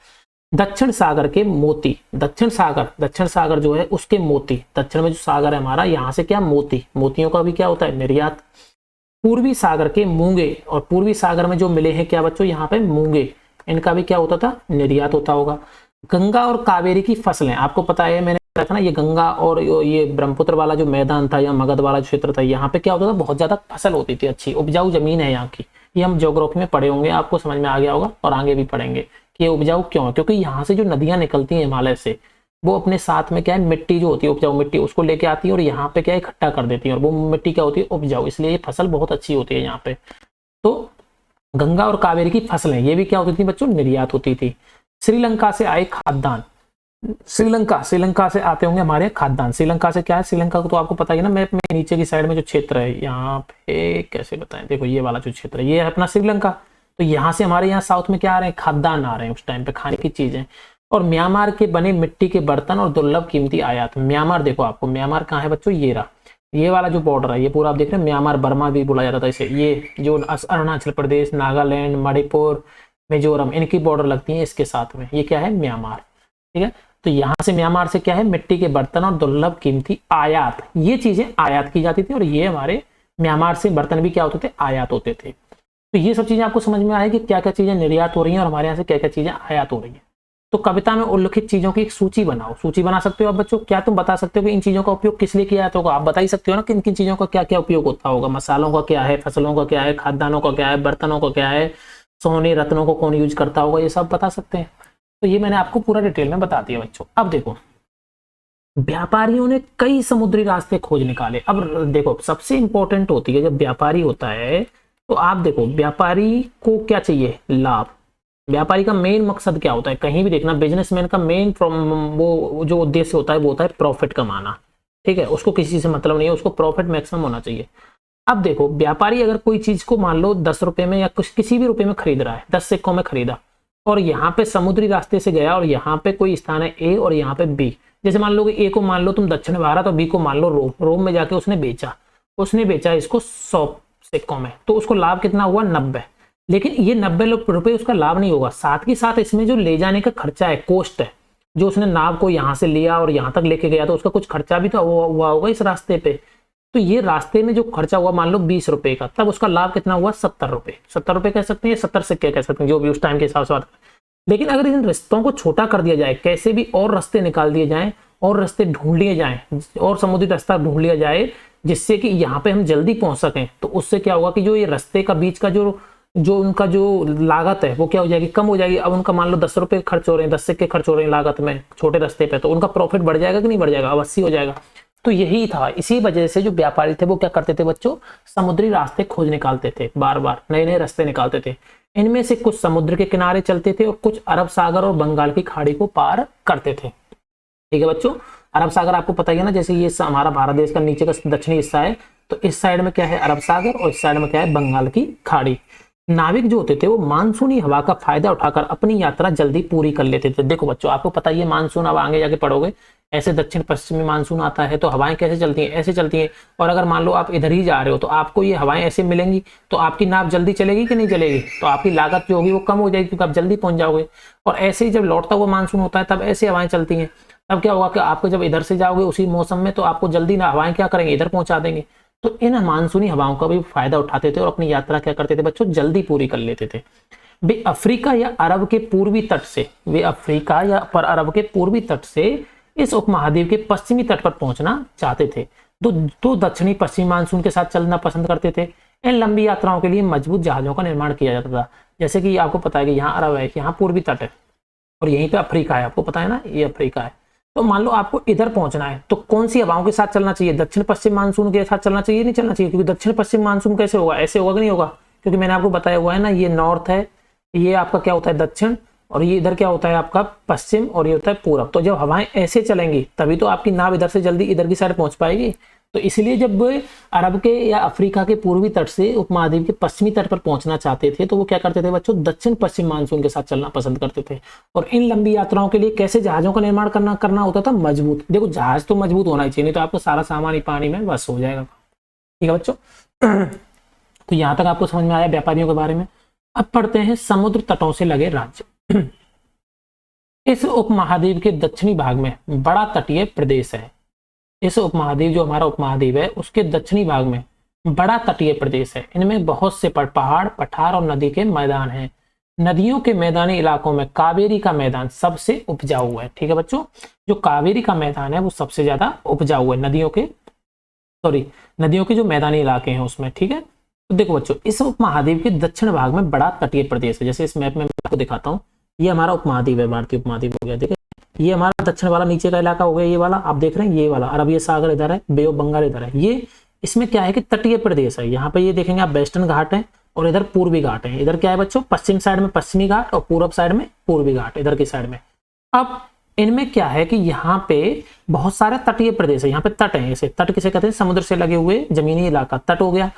A: दक्षिण सागर के मोती, दक्षिण सागर जो है उसके मोती, दक्षिण में जो सागर है हमारा, यहाँ से क्या? मोती, मोतियों का भी क्या होता है? निर्यात। पूर्वी सागर के मूंगे, और पूर्वी सागर में जो मिले हैं क्या बच्चों? यहाँ पे मूंगे, इनका भी क्या होता था? निर्यात होता होगा। गंगा और कावेरी की फसलें, आपको पता है मैंने बताया था ना, ये गंगा और ये ब्रह्मपुत्र वाला जो मैदान था या मगध वाला क्षेत्र था, यहाँ पे क्या होता था? बहुत ज्यादा फसल होती थी, अच्छी उपजाऊ जमीन है यहाँ की। ये हम ज्योग्राफी में पढ़े होंगे, आपको समझ में आ गया होगा, और आगे भी पढ़ेंगे कि ये उपजाऊ क्यों है। क्योंकि यहाँ से जो नदियां निकलती हैं हिमालय से, वो अपने साथ में क्या है? मिट्टी जो होती है, उपजाऊ मिट्टी, उसको लेके आती है और यहाँ पे क्या है? इकट्ठा कर देती है, और वो मिट्टी क्या होती है? उपजाऊ, इसलिए ये फसल बहुत अच्छी होती है यहाँ पे। तो गंगा और कावेरी की फसलें, ये भी क्या होती थी बच्चों? निर्यात होती थी। श्रीलंका से आए खाद्यान्न, श्रीलंका से आते होंगे हमारे खाद्यान्न। श्रीलंका से क्या है? श्रीलंका को तो आपको पता ही ना, मैप में नीचे की साइड में जो क्षेत्र है, यहाँ पे कैसे बताएं, देखो ये वाला जो क्षेत्र है ये है अपना श्रीलंका। तो यहाँ से हमारे यहाँ साउथ में क्या आ रहे हैं? खाद्यान्न आ रहे हैं उस टाइम पे, खाने की चीजें। और म्यांमार के बने मिट्टी के बर्तन और दुर्लभ कीमती आयात। म्यांमार देखो, आपको म्यांमार कहाँ है बच्चों? ये रहा, ये वाला जो बॉर्डर है ये पूरा आप देख रहे हैं, म्यांमार, बर्मा भी बोला जाता था इसे। ये जो अरुणाचल प्रदेश, नागालैंड, मणिपुर, मिजोरम, इनकी बॉर्डर लगती है इसके साथ में, ये क्या है? म्यांमार। ठीक है, तो यहाँ से म्यांमार से क्या है? मिट्टी के बर्तन और दुर्लभ कीमती आयात, ये चीजें आयात की जाती थी, और ये हमारे म्यांमार से बर्तन भी क्या होते थे? आयात होते थे। तो ये सब चीजें आपको समझ में आएगी क्या क्या चीजें निर्यात हो रही हैं और हमारे यहाँ से क्या क्या चीजें आयात हो रही हैं। तो कविता में उल्लिखित चीजों की एक सूची बनाओ। सूची बना सकते हो आप बच्चों? क्या तुम बता सकते हो कि इन चीजों का उपयोग किस लिए किया जाता होगा? आप बता ही सकते हो ना कि किन चीजों का क्या क्या उपयोग होता होगा। मसालों का क्या है, फसलों का क्या है, खाद्यान्नों का क्या है, बर्तनों का क्या है, सोने रत्नों को कौन यूज करता होगा, ये सब बता सकते हैं। तो ये मैंने आपको पूरा डिटेल में बता दिया बच्चों। अब देखो, व्यापारियों ने कई समुद्री रास्ते खोज निकाले। अब देखो, सबसे इंपॉर्टेंट होती है जब व्यापारी होता है, तो आप देखो व्यापारी को क्या चाहिए? लाभ। व्यापारी का मेन मकसद क्या होता है? कहीं भी देखना, बिजनेसमैन का मेन वो जो उद्देश्य होता है वो होता है प्रॉफिट कमाना। ठीक है, उसको किसी से मतलब नहीं है, उसको प्रॉफिट मैक्सिमम होना चाहिए। अब देखो, व्यापारी अगर कोई चीज को मान लो 10 रुपए में या कुछ किसी भी रुपए में खरीद रहा है, 10 सिक्कों में खरीदा, और यहाँ पे समुद्री रास्ते से गया, और यहाँ पे कोई स्थान है ए और यहाँ पे बी। जैसे मान लो कि ए को मान लो तुम दक्षिण भारत और बी को मान लो रोम, रोम में जाके उसने बेचा इसको 100 सिक्कों में, तो उसको लाभ कितना हुआ? 90। लेकिन ये 90 रुपए उसका लाभ नहीं होगा, साथ के साथ इसमें जो ले जाने का खर्चा है, कोस्ट है, जो उसने नाव को यहाँ से लिया और यहाँ तक लेके गया, तो उसका कुछ खर्चा भी तो हुआ होगा इस रास्ते पे। तो ये रास्ते में जो खर्चा हुआ मान लो 20 रुपए का, तब उसका लाभ कितना हुआ 70 रुपए। 70 रुपए कह सकते हैं, 70 सिक्के कह सकते हैं, जो भी उस टाइम के हिसाब से बात करें। लेकिन अगर इन रास्तों को छोटा कर दिया जाए, कैसे भी और रास्ते निकाल दिए जाएं और रास्ते ढूंढ लिए जाएं और समुद्री रास्ता ढूंढ लिया जाए जिससे कि यहाँ पे हम जल्दी पहुंच सकें, तो उससे क्या होगा कि जो ये रास्ते का बीच का जो उनका जो लागत है वो क्या हो जाएगी, कम हो जाएगी। अब उनका मान लो 10 रुपए खर्च हो रहे हैं, 10 सिक्के खर्च हो रहे हैं लागत में छोटे रास्ते पे, तो उनका प्रॉफिट बढ़ जाएगा कि नहीं बढ़ जाएगा, अवश्य हो जाएगा। तो यही था, इसी वजह से जो व्यापारी थे वो क्या करते थे बच्चों, समुद्री रास्ते खोज निकाल थे, बार बार नए नए रास्ते निकालते थे। इनमें से कुछ समुद्र के किनारे चलते थे और कुछ अरब सागर और बंगाल की खाड़ी को पार करते थे। ठीक है बच्चों, अरब सागर आपको पता ही है ना, जैसे ये हमारा भारत देश का नीचे का दक्षिणी हिस्सा है, तो इस साइड में क्या है अरब सागर और इस साइड में क्या है बंगाल की खाड़ी। नाविक जो होते थे वो मानसूनी हवा का फायदा उठाकर अपनी यात्रा जल्दी पूरी कर लेते थे। देखो बच्चों, आपको पता ही है मानसून, अब आगे जाके पढ़ोगे, ऐसे दक्षिण पश्चिमी मानसून आता है तो हवाएं कैसे चलती हैं, ऐसे चलती हैं। और अगर मान लो आप इधर ही जा रहे हो तो आपको ये हवाएं ऐसे मिलेंगी, तो आपकी नाव जल्दी चलेगी कि नहीं चलेगी, तो आपकी लागत जो होगी वो कम हो जाएगी क्योंकि आप जल्दी पहुंच जाओगे। और ऐसे ही जब लौटता हुआ मानसून होता है तब ऐसी हवाएं चलती हैं, तब क्या होगा कि आपको जब इधर से जाओगे उसी मौसम में, तो आपको जल्दी ना हवाएं क्या करेंगे, इधर पहुंचा देंगे। तो इन मानसूनी हवाओं का भी फायदा उठाते थे और अपनी यात्रा क्या करते थे बच्चों, जल्दी पूरी कर लेते थे। वे अफ्रीका या अरब के पूर्वी तट से, वे अफ्रीका या पर अरब के पूर्वी तट से इस उपमहाद्वीप के पश्चिमी तट पर पहुंचना चाहते थे। तो दक्षिणी पश्चिमी मानसून के साथ चलना पसंद करते थे। इन लंबी यात्राओं के लिए मजबूत जहाजों का निर्माण किया जाता था। जैसे कि आपको पता है कि यहाँ अरब है, यहाँ पूर्वी तट है और यहीं पे अफ्रीका है, आपको पता है ना ये अफ्रीका है। तो मान लो आपको इधर पहुंचना है, तो कौन सी हवाओं के साथ चलना चाहिए, दक्षिण पश्चिम मानसून के साथ चलना चाहिए, नहीं चलना चाहिए, क्योंकि दक्षिण पश्चिम मानसून कैसे होगा, ऐसे होगा कि नहीं होगा, क्योंकि मैंने आपको बताया हुआ है ना, ये नॉर्थ है, ये आपका क्या होता है दक्षिण, और ये इधर क्या होता है आपका पश्चिम, और ये होता है पूरब। तो जब हवाएं ऐसे चलेंगी तभी तो आपकी नाव इधर से जल्दी इधर की साइड पहुंच पाएगी। तो इसलिए जब अरब के या अफ्रीका के पूर्वी तट से उपमहाद्वीप के पश्चिमी तट पर पहुंचना चाहते थे, तो वो क्या करते थे बच्चों, दक्षिण पश्चिम मानसून के साथ चलना पसंद करते थे। और इन लंबी यात्राओं के लिए कैसे जहाजों का निर्माण करना होता था, मजबूत। देखो जहाज तो मजबूत होना ही चाहिए, नहीं तो आपको सारा सामान ही पानी में बस हो जाएगा। ठीक है बच्चों, तो यहां तक आपको समझ में आया व्यापारियों के बारे में। अब पढ़ते हैं समुद्र तटों से लगे राज्य। इस उपमहाद्वीप के दक्षिणी भाग में बड़ा तटीय प्रदेश है। इस उपमहाद्वीप, जो हमारा उपमहाद्वीप है, उसके दक्षिणी भाग में बड़ा तटीय प्रदेश है। इनमें बहुत से पहाड़, पठार और नदी के मैदान हैं। नदियों के मैदानी इलाकों में कावेरी का मैदान सबसे उपजाऊ है। ठीक है बच्चों, जो कावेरी का मैदान है वो सबसे ज्यादा उपजाऊ है, नदियों के जो मैदानी इलाके हैं उसमें। ठीक है, तो देखो बच्चों, इस उपमहाद्वीप के दक्षिण भाग में बड़ा तटीय प्रदेश है। जैसे इस मैप में मैं आपको दिखाता हूँ, ये हमारा उपमहाद्वीप है, भारतीय उपमहाद्वीप हो गया। ठीक है, ये हमारा दक्षिण वाला नीचे का इलाका हो गया, ये वाला आप देख रहे हैं, ये वाला अरबिया सागर इधर है, बे ऑफ बंगाल इधर है। ये इसमें क्या है कि तटीय प्रदेश है। यहाँ पे ये देखेंगे आप वेस्टर्न घाट है और इधर पूर्वी घाट है। इधर क्या है बच्चों, पश्चिम साइड में पश्चिमी घाट और पूर्व साइड में पूर्वी घाट, इधर की साइड में। अब इनमें क्या है कि यहाँ पे बहुत सारे तटीय प्रदेश है, यहाँ पे तट है। ऐसे तट किसे कहते हैं, समुद्र से लगे हुए जमीनी इलाका तट हो गया।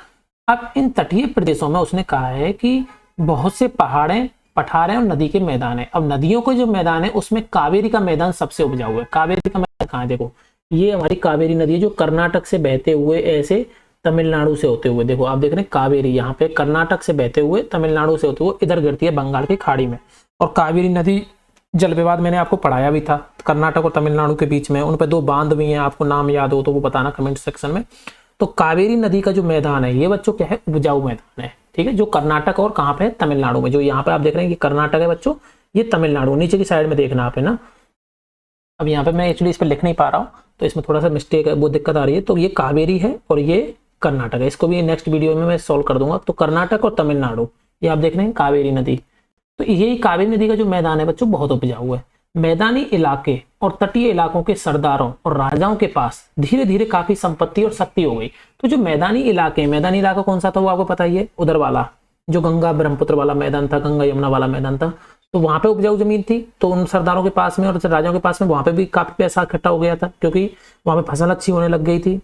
A: अब इन तटीय प्रदेशों में उसने कहा है कि बहुत से पहाड़े, पठार है और नदी के मैदान है। अब नदियों के जो मैदान है उसमें कावेरी का मैदान सबसे उपजाऊ है। कावेरी का मैदान कहाँ है, देखो ये हमारी कावेरी नदी है जो कर्नाटक से बहते हुए ऐसे तमिलनाडु से होते हुए, देखो आप देख रहे हैं कावेरी यहाँ पे कर्नाटक से बहते हुए तमिलनाडु से होते हुए इधर गिरती है बंगाल की खाड़ी में। और कावेरी नदी जल विवाद मैंने आपको पढ़ाया भी था, कर्नाटक और तमिलनाडु के बीच में उन पर 2 बांध भी हैं, आपको नाम याद हो तो वो बताना कमेंट सेक्शन में। तो कावेरी नदी का जो मैदान है ये बच्चों क्या है, उपजाऊ मैदान है। ठीक है, जो कर्नाटक और कहाँ पे है, तमिलनाडु में। जो यहाँ पे आप देख रहे हैं कि कर्नाटक है बच्चों, ये तमिलनाडु, नीचे की साइड में देखना आप है ना। अब यहाँ पे मैं एक्चुअली इस पर लिख नहीं पा रहा हूँ तो इसमें थोड़ा सा मिस्टेक है, वो दिक्कत आ रही है। तो ये कावेरी है और ये कर्नाटक है, इसको भी नेक्स्ट वीडियो में मैं सॉल्व कर दूंगा। तो कर्नाटक और तमिलनाडु, ये आप देख रहे हैं कावेरी नदी। तो यही कावेरी नदी का जो मैदान है बच्चों बहुत उपजाऊ है। मैदानी इलाके और तटीय इलाकों के सरदारों और राजाओं के पास धीरे धीरे काफी संपत्ति और शक्ति हो गई। तो जो मैदानी इलाके, मैदानी इलाका कौन सा था वो आपको पता ही है, उधर वाला जो गंगा ब्रह्मपुत्र वाला मैदान था, गंगा यमुना वाला मैदान था, तो वहां पे उपजाऊ जमीन थी। तो उन सरदारों के पास में और राजाओं के पास में वहां पे भी काफी पैसा इकट्ठा हो गया था, क्योंकि वहां पे फसल अच्छी होने लग गई थी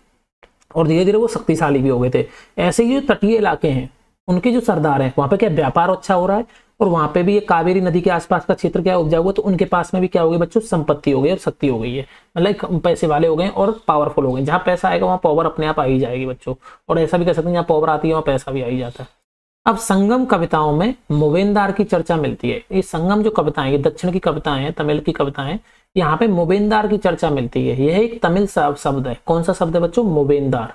A: और धीरे धीरे वो शक्तिशाली भी हो गए थे। ऐसे ही जो तटीय इलाके हैं उनके जो सरदार हैं वहां पे क्या व्यापार अच्छा हो रहा है और वहां पे भी ये कावेरी नदी के आसपास का क्षेत्र क्या उपजाऊ हुआ, तो उनके पास में भी क्या हो गई बच्चों, संपत्ति हो गई और शक्ति हो गई है। मतलब पैसे वाले हो गए और पावरफुल हो गए। जहां पैसा आएगा वहां पावर अपने आप आ ही जाएगी बच्चों। और ऐसा भी कह सकते हैं जहां पावर आती है वहां पैसा भी आ ही जाता है। अब संगम कविताओं में मोबेनदार की चर्चा मिलती है। ये संगम जो कविताएं, ये दक्षिण की कविताएं हैं, तमिल की कविताएं, यहाँ पे मोबेनदार की चर्चा मिलती है। यह एक तमिल शब्द है। कौन सा शब्द है बच्चों, मोबेनदार।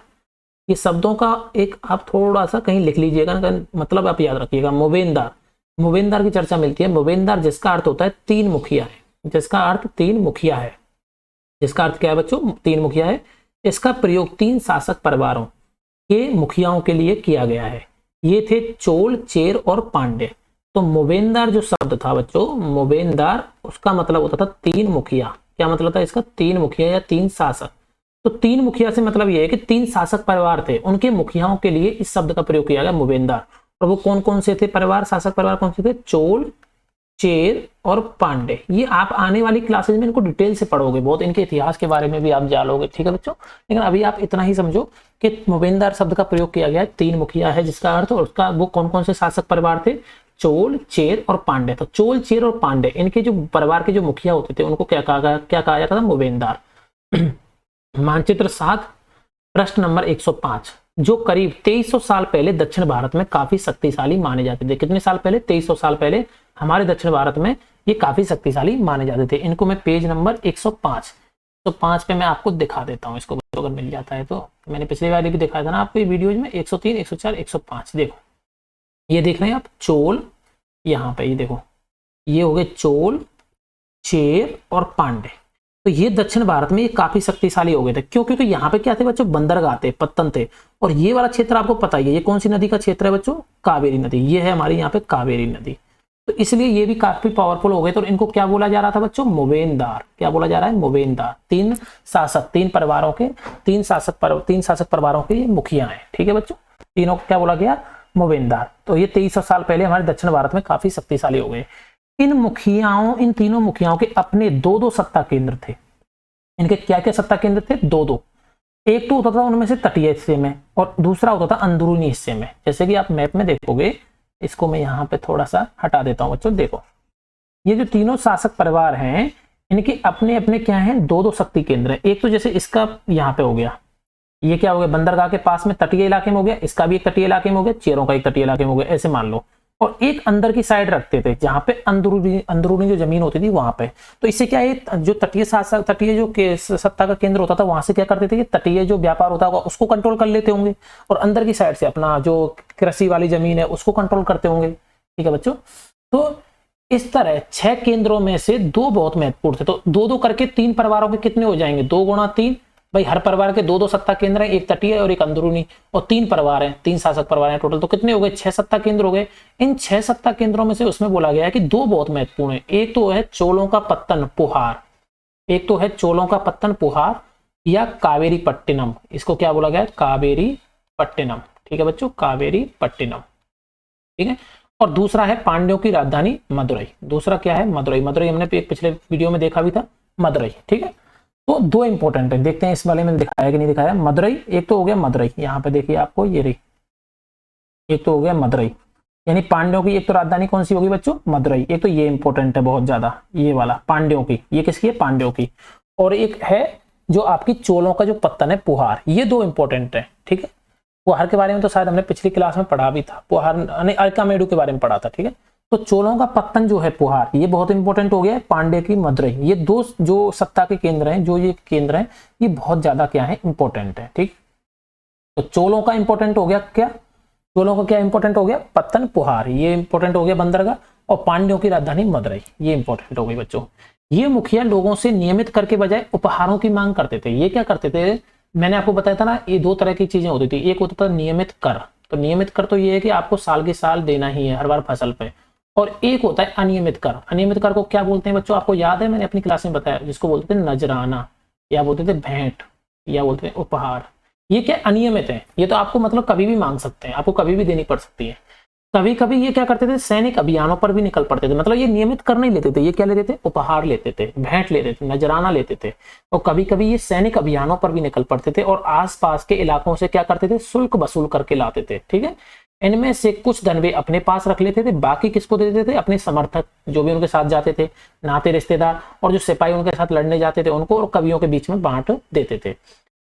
A: ये शब्दों का एक आप थोड़ा सा कहीं लिख लीजिएगा ना, मतलब आप याद रखिएगा। मोबेनदार, मोबेनदार की चर्चा मिलती है। मोबेनदार जिसका अर्थ होता है तीन मुखिया है, जिसका अर्थ तीन मुखिया है, जिसका अर्थ क्या है बच्चों, तीन मुखिया है। इसका प्रयोग तीन शासक परिवारों के मुखियाओं के लिए किया गया है। ये थे चोल, चेर और पांड्य। तो मोबेनदार जो शब्द था बच्चों, मोबेनदार, उसका मतलब होता था तीन मुखिया। क्या मतलब था इसका, तीन मुखिया या तीन शासक। तो तीन मुखिया से मतलब यह है कि तीन शासक परिवार थे, उनके मुखियाओं के लिए इस शब्द का प्रयोग किया गया मोबेनदार। और वो कौन कौन से थे परिवार, शासक परिवार कौन से थे, चोल, चेर और पांडे। ये आप आने वाली क्लासेज में इनको डिटेल से पढ़ोगे, बहुत इनके इतिहास के बारे में भी आप जान, ठीक है बच्चों। लेकिन अभी आप इतना ही समझो कि मोबेनदार शब्द का प्रयोग किया गया है, तीन मुखिया है जिसका अर्थ, और उसका वो कौन कौन से शासक परिवार थे, चोल, चेर और पांडे। तो चोल, चेर और पांडे, इनके जो परिवार के जो मुखिया होते थे उनको क्या कहा जाता था, मोबेनदार। मानचित्र 7 प्रश्न नंबर 105, जो करीब 2300 साल पहले दक्षिण भारत में काफी शक्तिशाली माने जाते थे। कितने साल पहले, 2300 साल पहले हमारे दक्षिण भारत में ये काफी शक्तिशाली माने जाते थे। इनको मैं पेज नंबर 105 तो 5 पे मैं आपको दिखा देता हूँ इसको, अगर मिल जाता है तो। मैंने पिछले वाले भी दिखाया था ना आपको वीडियोज में, 103, 104, 105। देखो ये देख रहे हैं आप, चोल, यहाँ पे ये देखो, ये हो गए चोल, चेर और पांडे। तो ये दक्षिण भारत में ये काफी शक्तिशाली हो गए थे। क्यों, क्योंकि यहाँ पे क्या थे बच्चों, बंदरगाह थे, पत्तन थे। और ये वाला क्षेत्र आपको पता ही है, ये कौन सी नदी का क्षेत्र है बच्चों, कावेरी नदी। ये है हमारी यहाँ पे कावेरी नदी। तो इसलिए ये भी काफी पावरफुल हो गए। तो इनको क्या बोला जा रहा था बच्चों, मोबेनदार। क्या बोला जा रहा है, मोबेनदार। तीन शासक, तीन परिवारों के, तीन शासक परिवारों के ये मुखिया हैं। ठीक है बच्चों, तीनों को क्या बोला गया, मोबेनदार। तो ये 2300 साल पहले हमारे दक्षिण भारत में काफी शक्तिशाली हो गए। इन तीनों मुखियाओं के अपने दो दो सत्ता केंद्र थे। इनके क्या क्या सत्ता केंद्र थे, दो दो। एक तो होता था उनमें से तटीय हिस्से में, और दूसरा होता था अंदरूनी हिस्से में। जैसे कि आप मैप में देखोगे, इसको मैं यहाँ पे थोड़ा सा हटा देता हूँ बच्चों। देखो ये जो तीनों शासक परिवार हैं, इनके अपने अपने क्या हैं, दो दो शक्ति केंद्र है। एक तो जैसे इसका यहाँ पे हो गया, ये क्या हो गया, बंदरगाह के पास में तटीय इलाके में हो गया, इसका भी एक तटीय इलाके में हो गया, चेरों का एक तटीय इलाके में हो गया, ऐसे मान लो। और एक अंदर की साइड रखते थे जहां पे अंदरूनी जो जमीन होती थी वहां पे। तो इससे क्या है, जो तटीय शासक, तटीय जो सत्ता का केंद्र होता था, वहां से क्या करते थे, तटीय जो व्यापार होता होगा उसको कंट्रोल कर लेते होंगे, और अंदर की साइड से अपना जो कृषि वाली जमीन है उसको कंट्रोल करते होंगे। ठीक है बच्चों, तो इस तरह 6 केंद्रों में से 2 बहुत महत्वपूर्ण थे। तो 2-2 करके 3 परिवारों के कितने हो जाएंगे, 2 गुणा 3 भाई, हर परिवार के 2-2 सत्ता केंद्र हैं, एक तटीय और एक अंदरूनी, और 3 परिवार हैं, 3 शासक परिवार हैं टोटल। तो कितने हो गए, 6 सत्ता केंद्र हो गए। इन 6 सत्ता केंद्रों में से उसमें बोला गया है कि 2 बहुत महत्वपूर्ण है। एक तो है चोलों का पत्तन पुहार, एक तो है चोलों का पत्तन पुहार या कावेरी पट्टिनम। इसको क्या बोला गया है, कावेरी पट्टिनम। ठीक है बच्चों, कावेरी पट्टिनम। ठीक है, और दूसरा है पांड्यों की राजधानी मदुरई। दूसरा क्या है, मदुरई। मदुरई हमने एक पिछले वीडियो में देखा भी था, मदुरई। ठीक है, तो 2 इंपॉर्टेंट है, देखते हैं इस वाले में दिखाया कि नहीं दिखाया। मदुरई, एक तो हो गया मदुरई, यहाँ पे देखिए आपको ये रही, एक तो हो गया मदुरई, यानी पांड्यों की एक तो राजधानी कौन सी होगी बच्चों, मदुरई। एक तो ये इंपॉर्टेंट है बहुत ज्यादा, ये वाला पांड्यों की, ये किसकी है, पांड्यों की। और एक है जो आपकी चोलों का जो पत्तन है पुहार। ये 2 इंपॉर्टेंट है। ठीक है, पुहार के बारे में तो शायद हमने पिछली क्लास में पढ़ा भी था, पुहार अरकामेडू के बारे में पढ़ा था। ठीक है, तो चोलों का पत्तन जो है पुहार, ये बहुत इंपॉर्टेंट हो गया है। पांड्य की मदुरई, ये 2 जो सत्ता के केंद्र हैं, जो ये केंद्र हैं, ये बहुत ज्यादा क्या है, इंपॉर्टेंट है। ठीक, तो चोलों का इंपॉर्टेंट हो गया क्या, चोलों का क्या इंपॉर्टेंट हो गया, पत्तन पुहार, ये इंपॉर्टेंट हो गया बंदरगाह। और पांड्यों की राजधानी मदुरई, ये इंपॉर्टेंट हो गई बच्चों। ये मुखिया लोगों से नियमित कर के बजाय उपहारों की मांग करते थे। ये क्या करते थे, मैंने आपको बताया था ना, ये 2 तरह की चीजें होती थी। एक होता था नियमित कर, तो नियमित कर तो ये है कि आपको साल के साल देना ही है हर बार फसल पे। और एक होता है अनियमित कर। अनियमित कर को क्या बोलते हैं बच्चों, आपको याद है, मैंने अपनी क्लास में बताया, जिसको बोलते थे नजराना, या बोलते थे भेंट, या बोलते थे उपहार। ये क्या अनियमित है, ये तो आपको मतलब कभी भी मांग सकते हैं, आपको कभी भी देनी पड़ सकती है। कभी कभी ये क्या करते थे, सैनिक अभियानों पर भी निकल पड़ते थे। मतलब ये नियमित कर नहीं लेते थे, ये क्या लेते थे, उपहार लेते थे, भेंट लेते थे, नजराना लेते थे। और कभी कभी ये सैनिक अभियानों पर भी निकल पड़ते थे, और आसपास के इलाकों से क्या करते थे, शुल्क वसूल करके लाते थे। ठीक है, इनमें से कुछ धन वे अपने पास रख लेते थे, बाकी किसको दे देते थे, अपने समर्थक जो भी उनके साथ जाते थे, नाते रिश्तेदार, और जो सिपाही उनके साथ लड़ने जाते थे उनको, और कवियों के बीच में बांट देते थे।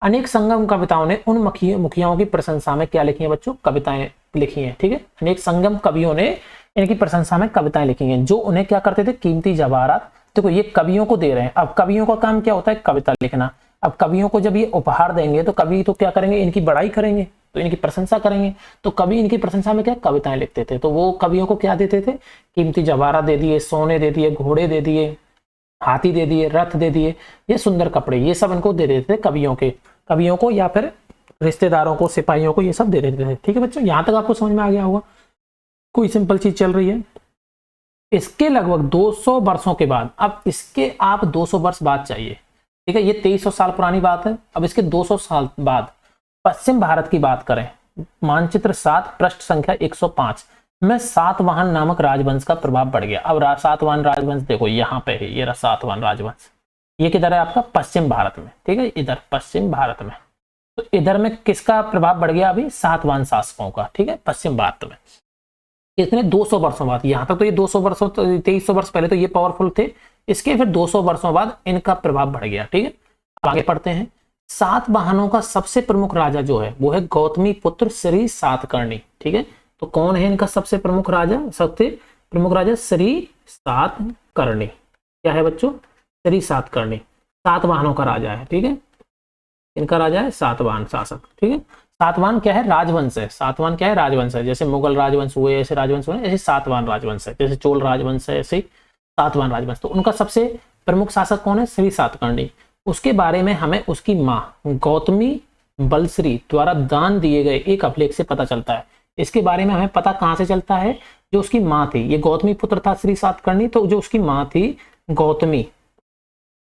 A: अनेक संगम कविताओं ने उन मुखियाओं की प्रशंसा में क्या लिखी है बच्चों, कविताएं लिखी हैं। ठीक है, अनेक संगम कवियों ने इनकी प्रशंसा में कविताएं लिखी हैं, जो उन्हें क्या करते थे, कीमती जवाहरात। देखो ये कवियों को दे रहे हैं, अब कवियों का काम क्या होता है, कविता लिखना। अब कवियों को जब ये उपहार देंगे तो कवि तो क्या करेंगे, इनकी बड़ाई करेंगे, तो इनकी प्रशंसा करेंगे। तो कवि इनकी प्रशंसा में क्या कविताएं लिखते थे, तो वो कवियों को क्या देते थे, कीमती जवाहरात दे दिए, सोने दे दिए, घोड़े दे दिए, हाथी दे दिए, रथ दे दिए, ये सुंदर कपड़े, ये सब इनको दे देते थे कवियों को या फिर रिश्तेदारों को, सिपाहियों को, ये सब दे देते थे। ठीक है बच्चों, यहां तक आपको समझ में आ गया होगा, कोई सिंपल चीज चल रही है। इसके लगभग 200 वर्षों के बाद, अब इसके आप 200 वर्ष बाद चाहिए, ठीक है, ये 2300 साल पुरानी बात है। अब इसके 200 साल बाद पश्चिम भारत की बात करें, मानचित्र 7 पृष्ठ संख्या 105 में सातवाहन नामक राजवंश का प्रभाव बढ़ गया। अब सातवाहन राजवंश देखो यहाँ पे है, ये रहा सातवाहन राजवंश, ये किधर है आपका, पश्चिम भारत में, ठीक है, इधर पश्चिम भारत में। तो इधर में किसका प्रभाव बढ़ गया, अभी सातवाहन शासकों का, ठीक है, पश्चिम भारत में। कितने 200 वर्षों बाद, यहां तक तो ये 200 वर्षों, 2300 वर्ष पहले तो ये पावरफुल थे, इसके फिर 200 वर्षों बाद इनका प्रभाव बढ़ गया। ठीक है, आगे पढ़ते हैं। सातवाहनों का सबसे प्रमुख राजा जो है वो है गौतमी पुत्र श्री सातकर्णी। ठीक है, तो कौन है इनका सबसे प्रमुख राजा, सबसे प्रमुख राजा श्री सातकर्णी। क्या है बच्चों, श्री सातकर्णी, सातवाहनों का राजा है। ठीक है, इनका राजा है सातवाहन शासक। ठीक है, सातवाहन क्या है, राजवंश है। सातवाहन क्या है, राजवंश है। जैसे मुगल राजवंश हुए, ऐसे राजवंश हुए, ऐसे सातवाहन राजवंश है। जैसे चोल राजवंश है, ऐसे सातवाहन राजवंश। तो उनका सबसे प्रमुख शासक कौन है, श्री सातकर्णी। उसके बारे में हमें उसकी माँ गौतमी बलश्री द्वारा दान दिए गए एक अभिलेख से पता चलता है। इसके बारे में हमें पता कहाँ से चलता है, जो उसकी माँ थी, ये गौतमी पुत्र था श्री सातकर्णी, तो जो उसकी माँ थी गौतमी,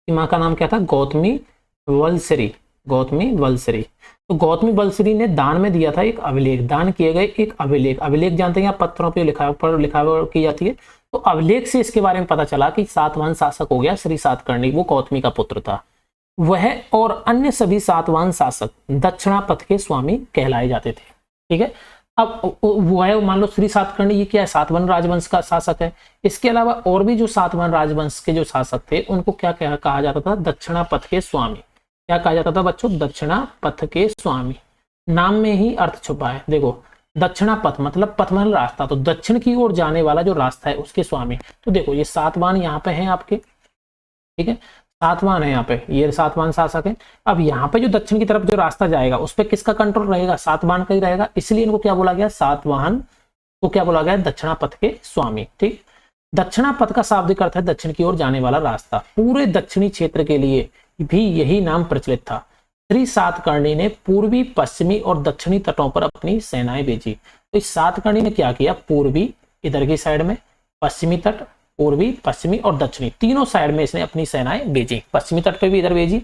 A: माँ का नाम क्या था, गौतमी वलश्री। गौतमी वलश्री, तो गौतमी वलश्री ने दान में दिया था एक अभिलेख, दान किए गए एक अभिलेख। अभिलेख जानते हैं आप, पत्रों पे लिखावट की जाती है। तो अभिलेख से इसके बारे में पता चला कि सातवाहन शासक हो गया श्री सातकर्णी, वो गौतमी का पुत्र था। वह और अन्य सभी सातवाहन शासक दक्षिणापथ के स्वामी कहलाए जाते थे। ठीक है, अब वह मान लो श्री सातकर्णी ये क्या है, सातवाहन राजवंश का शासक है। इसके अलावा और भी जो सातवाहन राजवंश के जो शासक थे उनको क्या कहा जाता था, दक्षिणापथ के स्वामी। क्या कहा जाता था बच्चों, दक्षिणापथ के स्वामी। नाम में ही अर्थ छुपा है। देखो, दक्षिणापथ मतलब पथ मतलब रास्ता, तो दक्षिण की ओर जाने वाला जो रास्ता है उसके स्वामी। तो देखो ये सातवाहन यहाँ पे हैं आपके, ठीक है, सातवाहन है यहाँ पे, ये सातवाहन शासक है। अब यहाँ पे जो दक्षिण की तरफ जो रास्ता जाएगा उस पर किसका कंट्रोल रहेगा, सातवाहन का ही रहेगा। इसलिए इनको क्या बोला गया, सातवाहन को क्या बोला गया, दक्षिणापथ के स्वामी। ठीक, दक्षिणापथ का शाब्दिक अर्थ है दक्षिण की ओर जाने वाला रास्ता। पूरे दक्षिणी क्षेत्र के लिए भी यही नाम प्रचलित था। श्री सातकर्णी ने पूर्वी, पश्चिमी और दक्षिणी तटों पर अपनी सेनाएं भेजी। तो इस सातकर्णी ने क्या किया, पूर्वी इधर की साइड में, पश्चिमी तट, पूर्वी, पश्चिमी और दक्षिणी तीनों साइड में इसने अपनी सेनाएं भेजी। पश्चिमी तट पे भी इधर भेजी,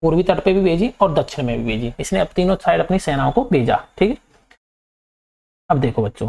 A: पूर्वी तट पे भी भेजी और दक्षिण में भी भेजी। इसने अब तीनों साइड अपनी सेनाओं को भेजा। ठीक है, अब देखो बच्चों,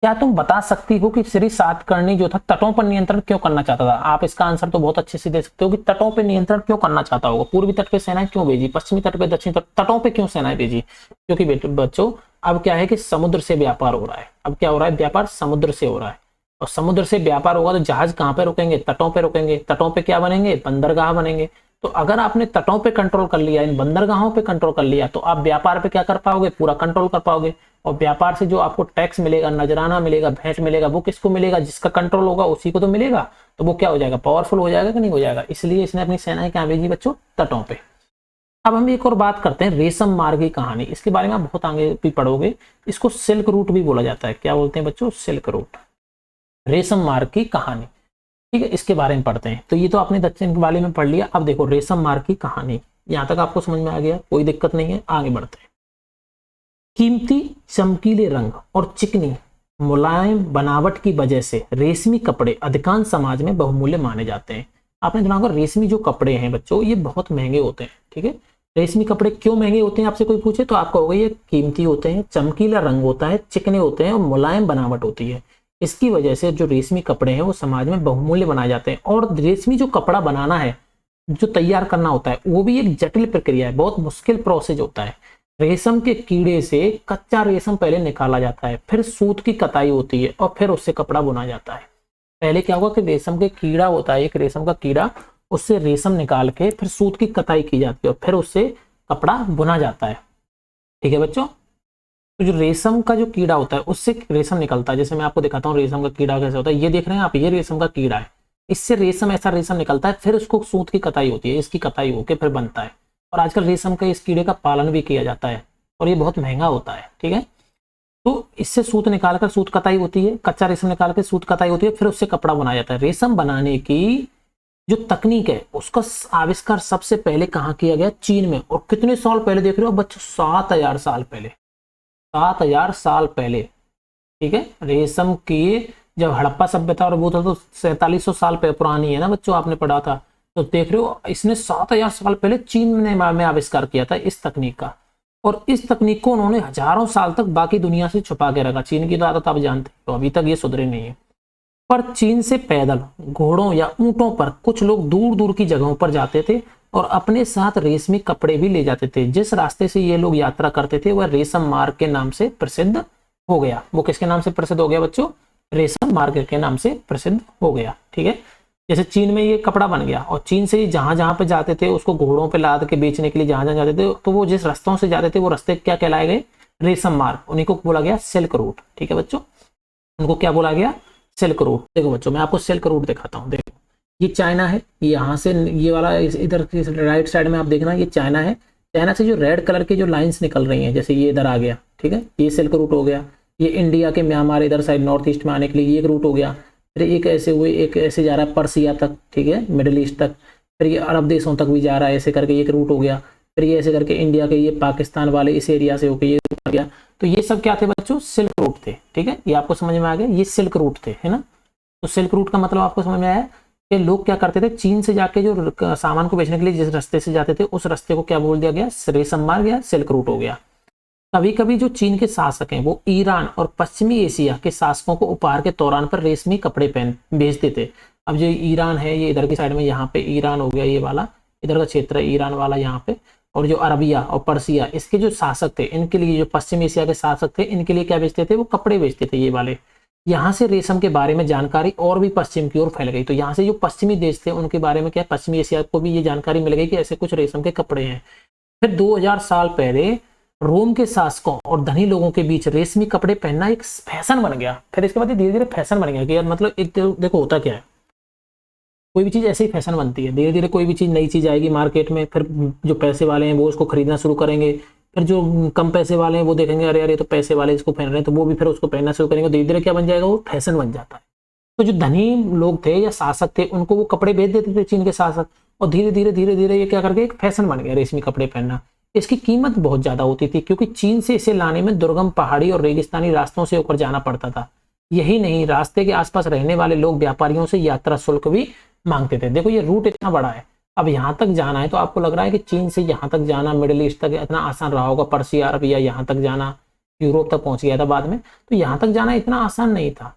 A: क्या तुम बता सकती हो कि श्री सातकर्णी जो था तटों पर नियंत्रण क्यों करना चाहता था। आप इसका आंसर तो बहुत अच्छे से दे सकते हो कि तटों पर नियंत्रण क्यों करना चाहता होगा। पूर्वी तट पे सेनाएं क्यों भेजी, पश्चिमी तट पे, दक्षिणी तटों पे क्यों सेनाएं भेजी, क्योंकि बच्चों अब क्या है कि समुद्र से व्यापार हो रहा है। अब क्या हो रहा है, व्यापार समुद्र से हो रहा है, और समुद्र से व्यापार होगा तो जहाज कहाँ पे रुकेंगे, तटों पे रुकेंगे। तटों पे क्या बनेंगे, बंदरगाह बनेंगे। तो अगर आपने तटों पे कंट्रोल कर लिया, इन बंदरगाहों पे कंट्रोल कर लिया, तो आप व्यापार पे क्या कर पाओगे, पूरा कंट्रोल कर पाओगे। और व्यापार से जो आपको टैक्स मिलेगा, नजराना मिलेगा, भेंट मिलेगा, वो किसको मिलेगा, जिसका कंट्रोल होगा उसी को तो मिलेगा। तो वो क्या हो जाएगा, पावरफुल हो जाएगा कि नहीं हो जाएगा। इसलिए इसने अपनी सेनाएं क्या भेजी बच्चों, तटों पे। अब हम एक और बात करते हैं, रेशम मार्ग की कहानी। इसके बारे में आप बहुत आगे भी पढ़ोगे। इसको सिल्क रूट भी बोला जाता है। क्या बोलते हैं बच्चों, सिल्क रूट, रेशम मार्ग की कहानी। ठीक है, इसके बारे में पढ़ते हैं। तो ये तो आपने दक्षिण वाले में पढ़ लिया। अब देखो रेशम मार्ग की कहानी, यहां तक आपको समझ में आ गया, कोई दिक्कत नहीं है, आगे बढ़ते हैं। कीमती चमकीले रंग और चिकनी मुलायम बनावट की वजह से रेशमी कपड़े अधिकांश समाज में बहुमूल्य माने जाते हैं। आपने सुना होगा रेशमी जो कपड़े हैं बच्चों ये बहुत महंगे होते हैं। ठीक है, रेशमी कपड़े क्यों महंगे होते हैं, आपसे कोई पूछे तो आपका होगा ये कीमती होते हैं, चमकीला रंग होता है, चिकने होते हैं और मुलायम बनावट होती है। इसकी वजह से जो रेशमी कपड़े हैं वो समाज में बहुमूल्य बनाए जाते हैं। और रेशमी जो कपड़ा बनाना है, जो तैयार करना होता है, वो भी एक जटिल प्रक्रिया है, बहुत मुश्किल प्रोसेस होता है। रेशम के कीड़े से कच्चा रेशम पहले निकाला जाता है, फिर सूत की कताई होती है और फिर उससे कपड़ा बुना जाता है। पहले क्या होगा कि रेशम के कीड़ा होता है, एक रेशम का कीड़ा, उससे रेशम निकाल के फिर सूत की कताई की जाती है और फिर उससे कपड़ा बुना जाता है। ठीक है बच्चों, तो जो रेशम का जो कीड़ा होता है उससे रेशम निकलता है। जैसे मैं आपको दिखाता हूँ रेशम का कीड़ा कैसे होता है। ये देख रहे हैं आप, ये रेशम का कीड़ा है, इससे रेशम, ऐसा रेशम निकलता है, फिर उसको सूत की कताई होती है, इसकी कताई होकर फिर बनता है और आजकल रेशम के इस कीड़े का पालन भी किया जाता है और ये बहुत महंगा होता है। ठीक है, तो इससे सूत निकालकर सूत कताई होती है, कच्चा रेशम निकाल के सूत कताई होती है, फिर उससे कपड़ा बनाया जाता है। रेशम बनाने की जो तकनीक है उसका आविष्कार सबसे पहले कहाँ किया गया? चीन में। और कितने साल पहले देख रहे हो बच्चों? 7000 साल पहले। 7000 साल पहले। ठीक है, रेशम की जब हड़प्पा सभ्यता और वो तो 4700 साल पुरानी है ना बच्चों, आपने पढ़ा था। तो देख रहे हो इसने 7000 साल पहले चीन ने में आविष्कार किया था इस तकनीक का। और इस तकनीक को उन्होंने हजारों साल तक बाकी दुनिया से छुपा के रखा। चीन की तो आदत आप जानते हो, तो अभी तक ये सुधरे नहीं है। पर चीन से पैदल, घोड़ों या ऊंटों पर कुछ लोग दूर दूर की जगहों पर जाते थे और अपने साथ रेशमी कपड़े भी ले जाते थे। जिस रास्ते से ये लोग यात्रा करते थे वह रेशम मार्ग के नाम से प्रसिद्ध हो गया। वो किसके नाम से प्रसिद्ध हो गया बच्चों? रेशम मार्ग के नाम से प्रसिद्ध हो गया। ठीक है, जैसे चीन में ये कपड़ा बन गया और चीन से जहां जहां पे जाते थे उसको घोड़ों पे लाद के बेचने के लिए जहां जहां जाते थे, तो वो जिस रास्तों से जाते थे वो रास्ते क्या कहलाए गए? रेशम मार्ग। उन्हीं को बोला गया सिल्क रूट। ठीक है बच्चों, उनको क्या बोला गया? Silk route. देखो बच्चों, मैं आपको सिल्क रूट दिखाता हूँ। देखो ये चाइना है, यहाँ से ये वाला इधर राइट साइड में आप देखना, ये चाइना है। चाइना से जो रेड कलर की जो लाइंस निकल रही हैं, जैसे ये इधर आ गया, ठीक है, ये सिल्क रूट हो गया। ये इंडिया के म्यांमार इधर साइड नॉर्थ ईस्ट में आने के लिए ये एक रूट हो गया। फिर एक ऐसे हुए, एक ऐसे जा रहा है पर्सिया तक, ठीक है, मिडिल ईस्ट तक। फिर ये अरब देशों तक भी जा रहा है, ऐसे करके एक रूट हो गया। फिर ये ऐसे करके इंडिया के ये पाकिस्तान वाले इस एरिया से होकर ये रूट आ गया। तो ये सब क्या थे बच्चों? सिल्क रूट थे। ठीक है, ये आपको समझ में आ गया, ये सिल्क रूट थे, है ना। तो सिल्क रूट का मतलब आपको समझ में आया कि लोग क्या करते थे? चीन से जाके जो सामान को बेचने के लिए जिस रास्ते से जाते थे उस रास्ते को क्या बोल दिया गया? रेशम मार्ग या सिल्क रूट हो गया। कभी कभी जो चीन के शासक हैं वो ईरान और पश्चिमी एशिया के शासकों को उपहार के तौरान पर रेशमी कपड़े पहन भेजते थे। अब जो ईरान है ये इधर की साइड में, यहाँ पे ईरान हो गया, ये वाला इधर का क्षेत्र है ईरान वाला यहाँ पे। और जो अरबिया और पर्सिया इसके जो शासक थे, इनके लिए जो पश्चिम एशिया के शासक थे, इनके लिए क्या बेचते थे? वो कपड़े बेचते थे ये वाले। यहाँ से रेशम के बारे में जानकारी और भी पश्चिम की ओर फैल गई। तो यहाँ से जो पश्चिमी देश थे उनके बारे में क्या, पश्चिमी एशिया को भी ये जानकारी मिल गई कि ऐसे कुछ रेशम के कपड़े हैं। फिर 2000 साल पहले रोम के शासकों और धनी लोगों के बीच रेशमी कपड़े पहनना एक फैशन बन गया। फिर इसके बाद धीरे धीरे फैशन बन गया कि यार मतलब एक देखो होता क्या है, कोई भी चीज ऐसे ही फैशन बनती है। धीरे धीरे कोई भी चीज, नई चीज आएगी मार्केट में, फिर जो पैसे वाले हैं वो उसको खरीदना शुरू करेंगे। फिर जो कम पैसे वाले हैं वो देखेंगे अरे यार ये तो पैसे वाले इसको पहन रहे हैं, तो वो भी फिर उसको पहनना शुरू करेंगे। धीरे धीरे क्या बन जाएगा? वो फैशन बन जाता है। तो जो धनी लोग थे या शासक थे उनको वो कपड़े बेच देते थे चीन के शासक, और धीरे धीरे ये क्या करके एक फैशन बन गया रेशमी कपड़े पहनना। इसकी कीमत बहुत ज्यादा होती थी क्योंकि चीन से इसे लाने में दुर्गम पहाड़ी और रेगिस्तानी रास्तों से होकर जाना पड़ता था। यही नहीं, रास्ते के आसपास रहने वाले लोग व्यापारियों से यात्रा शुल्क भी मांगते थे। देखो ये रूट इतना बड़ा है, अब यहाँ तक जाना है तो आपको लग रहा है कि चीन से यहाँ तक जाना, मिडिल ईस्ट तक इतना आसान रहा होगा, पर्सिया अरब या यहाँ तक जाना, यूरोप तक पहुंच गया था बाद में, तो यहाँ तक जाना इतना आसान नहीं था।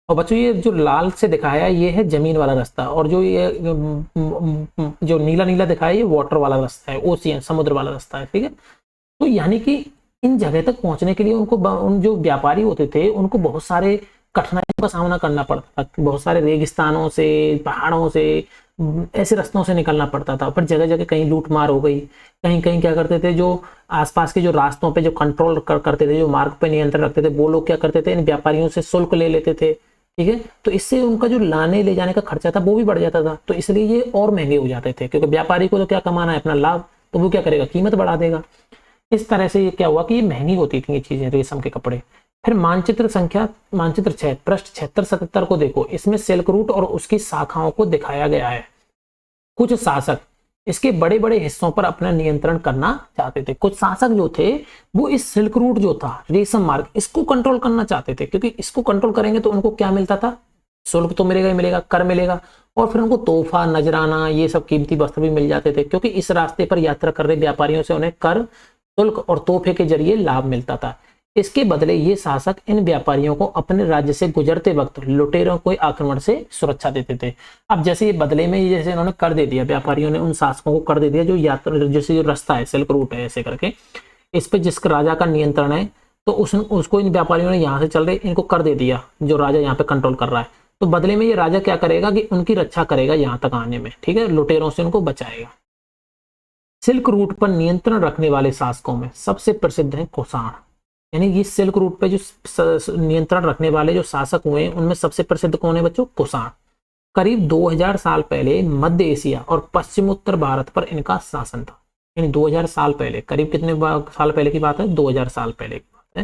A: और बच्चों ये जो लाल से दिखाया है ये है जमीन वाला रास्ता, और जो ये जो नीला नीला दिखाया है ये वाटर वाला रास्ता है, ओशियन समुद्र वाला रास्ता है। ठीक है, तो यानी कि इन जगह तक पहुंचने के लिए उनको, उन जो व्यापारी होते थे उनको बहुत सारे कठिनाइयों का सामना करना पड़ता था। बहुत सारे रेगिस्तानों से, पहाड़ों से, ऐसे रास्तों से निकलना पड़ता था। पर जगह जगह कहीं लूट मार हो गई, कहीं कहीं क्या करते थे, जो आसपास के जो रास्तों पे जो कंट्रोल करते थे, जो मार्ग पे नियंत्रण रखते थे, वो लोग क्या करते थे, इन व्यापारियों से शुल्क ले लेते थे। ठीक है, तो इससे उनका जो लाने ले जाने का खर्चा था वो भी बढ़ जाता था। तो इसलिए ये और महंगे हो जाते थे, क्योंकि व्यापारी को तो क्या कमाना है, अपना लाभ, तो वो क्या करेगा, कीमत बढ़ा देगा। इस तरह से ये क्या हुआ कि ये महंगी होती थी ये चीजें, रेशम के कपड़े। फिर मानचित्र 6 पृष्ठ 76-77 को देखो, इसमें सिल्क रूट और उसकी शाखाओं को दिखाया गया है। कुछ शासक इसके बड़े बड़े हिस्सों पर अपना नियंत्रण करना चाहते थे। कुछ शासक जो थे वो इस सिल्क रूट जो था, रेशम मार्ग, इसको कंट्रोल करना चाहते थे, क्योंकि इसको कंट्रोल करेंगे तो उनको क्या मिलता था, शुल्क तो मिलेगा ही मिलेगा, कर मिलेगा, और फिर उनको तोहफा, नजराना, ये सब कीमती वस्त्र भी मिल जाते थे, क्योंकि इस रास्ते पर यात्रा कर रहे व्यापारियों से उन्हें कर, शुल्क और तोहफे के जरिए लाभ मिलता था। इसके बदले ये शासक इन व्यापारियों को अपने राज्य से गुजरते वक्त लुटेरों को आक्रमण से सुरक्षा देते थे। अब जैसे ये बदले में, जैसे इन्होंने कर दे दिया, व्यापारियों ने उन शासकों को कर दे दिया, जो यात्रा, जैसे जो रास्ता है सिल्क रूट है ऐसे करके, इस पे जिस राजा का नियंत्रण है, तो उसको इन व्यापारियों ने यहाँ से चल रहे इनको कर दे दिया, जो राजा यहाँ पे कंट्रोल कर रहा है। तो बदले में ये राजा क्या करेगा कि उनकी रक्षा करेगा यहाँ तक आने में, ठीक है, लुटेरों से उनको बचाएगा। सिल्क रूट पर नियंत्रण रखने वाले शासकों में सबसे प्रसिद्ध है कुषाण। यानी ये सिल्क रूट पे जो नियंत्रण रखने वाले जो शासक हुए उनमें सबसे प्रसिद्ध कौन है बच्चों, कुषाण। करीब 2000 साल पहले मध्य एशिया और पश्चिमोत्तर भारत पर इनका शासन था। यानी 2000 साल पहले, करीब कितने साल पहले की बात है, 2000 साल पहले की बात है।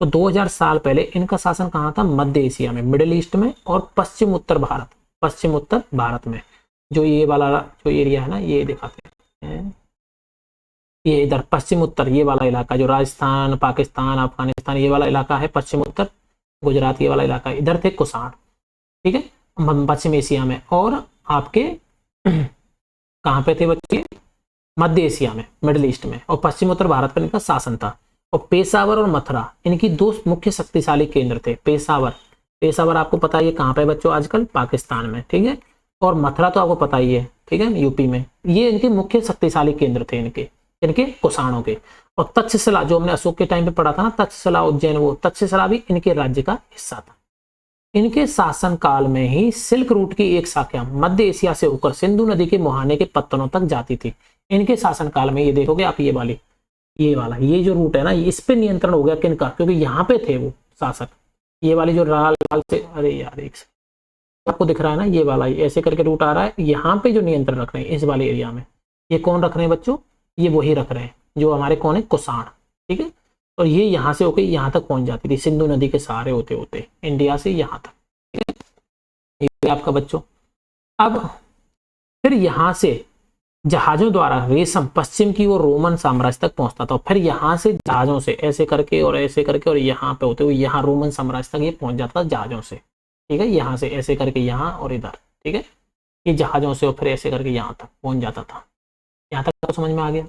A: तो 2000 साल पहले इनका शासन कहाँ था, मध्य एशिया में, मिडिल ईस्ट में और पश्चिम उत्तर भारत में। जो ये वाला जो एरिया है ना, ये दिखाते हैं, ये इधर पश्चिम उत्तर, ये वाला इलाका जो राजस्थान, पाकिस्तान, अफगानिस्तान, ये वाला इलाका है पश्चिम उत्तर, गुजरात ये वाला इलाका, इधर थे कुषाण, ठीक है, पश्चिम एशिया में। और आपके कहाँ पे थे बच्चे, मध्य एशिया में, मिडिल ईस्ट में, और पश्चिम उत्तर भारत पर इनका शासन था। और पेशावर और मथुरा इनकी दो मुख्य शक्तिशाली केंद्र थे। पेशावर आपको पता ही है कहाँ पे बच्चों, आजकल पाकिस्तान में, ठीक है, और मथुरा तो आपको पता ही है, ठीक है, यूपी में। ये इनके मुख्य शक्तिशाली केंद्र थे इनके कुषाणों के। और तक्षशिला जो हमने अशोक के टाइम पे पढ़ा था ना, तक्षशिला उज्जैन, वो तक्षशिला भी इनके राज्य का हिस्सा था। इनके शासन काल में ही सिल्क रूट की एक शाखा मध्य एशिया से होकर सिंधु नदी के मुहाने के पत्तनों तक जाती थी। इनके शासन काल में ये देखोगे आप, ये जो रूट है ना, इस पे नियंत्रण हो गया किनका, क्योंकि यहाँ पे थे वो शासक। ये वाली जो लाल से, अरे यार एक आपको दिख रहा है ना, ये वाला ऐसे करके रूट आ रहा है, यहाँ पे जो नियंत्रण रख रहे हैं इस वाले एरिया में, ये कौन रख रहे हैं बच्चों, ये वही रख रहे हैं जो हमारे कौन है, कुषाण, ठीक है। और ये यहाँ से होकर यहाँ तक पहुंच जाती थी, सिंधु नदी के सहारे होते होते इंडिया से यहाँ तक, ठीक है, ये आपका बच्चों। अब फिर यहाँ से जहाजों द्वारा रेशम पश्चिम की ओर रोमन साम्राज्य तक पहुंचता था। फिर यहाँ से जहाजों से ऐसे करके और यहाँ पे होते हुए यहाँ रोमन साम्राज्य तक ये पहुंच जाता था जहाजों से, ठीक है, यहाँ से ऐसे करके यहाँ और इधर, ठीक है, ये जहाजों से और फिर ऐसे करके यहाँ तक पहुंच जाता था। यहाँ तक तो समझ में आ गया।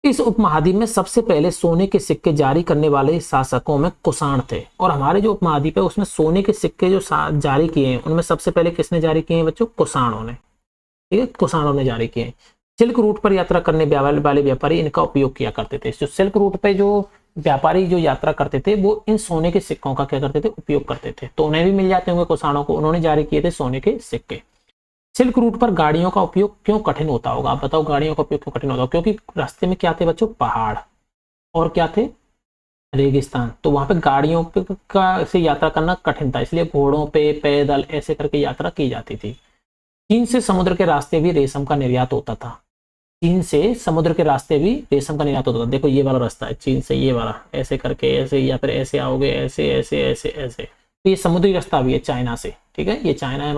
A: इस उपमहाद्वीप में सबसे पहले सोने के सिक्के जारी करने वाले शासकों में कुषाण थे। और हमारे जो उपमहाद्वीप है उसमें सोने के सिक्के जो जारी किए हैं उनमें सबसे पहले किसने जारी किए हैं बच्चों, कुषाणों ने, ठीक है, कुषाणों ने जारी किए। सिल्क रूट पर यात्रा करने वाले व्यापारी इनका उपयोग किया करते थे। जो सिल्क रूट पे जो व्यापारी जो यात्रा करते थे वो इन सोने के सिक्कों का क्या करते थे, उपयोग करते थे। तो उन्हें भी मिल जाते होंगे कुषाणों को, उन्होंने जारी किए थे सोने के सिक्के। सिल्क रूट पर गाड़ियों का उपयोग क्यों कठिन होता होगा, आप बताओ, गाड़ियों का उपयोग क्यों कठिन होता होगा, क्योंकि रास्ते में क्या थे बच्चों, पहाड़ और क्या थे, रेगिस्तान। तो वहां पे गाड़ियों का से यात्रा करना कठिन था, इसलिए घोड़ों पे, पैदल ऐसे करके यात्रा की जाती थी। चीन से समुद्र के रास्ते भी रेशम का निर्यात होता था। चीन से समुद्र के रास्ते भी रेशम का निर्यात होता था। देखो ये वाला रास्ता है चीन से, ये वाला ऐसे करके ऐसे, या फिर ऐसे आओगे ऐसे ऐसे ऐसे ऐसे, तो ये समुद्री रास्ता भी है चाइना से, ठीक है, ये चाइना है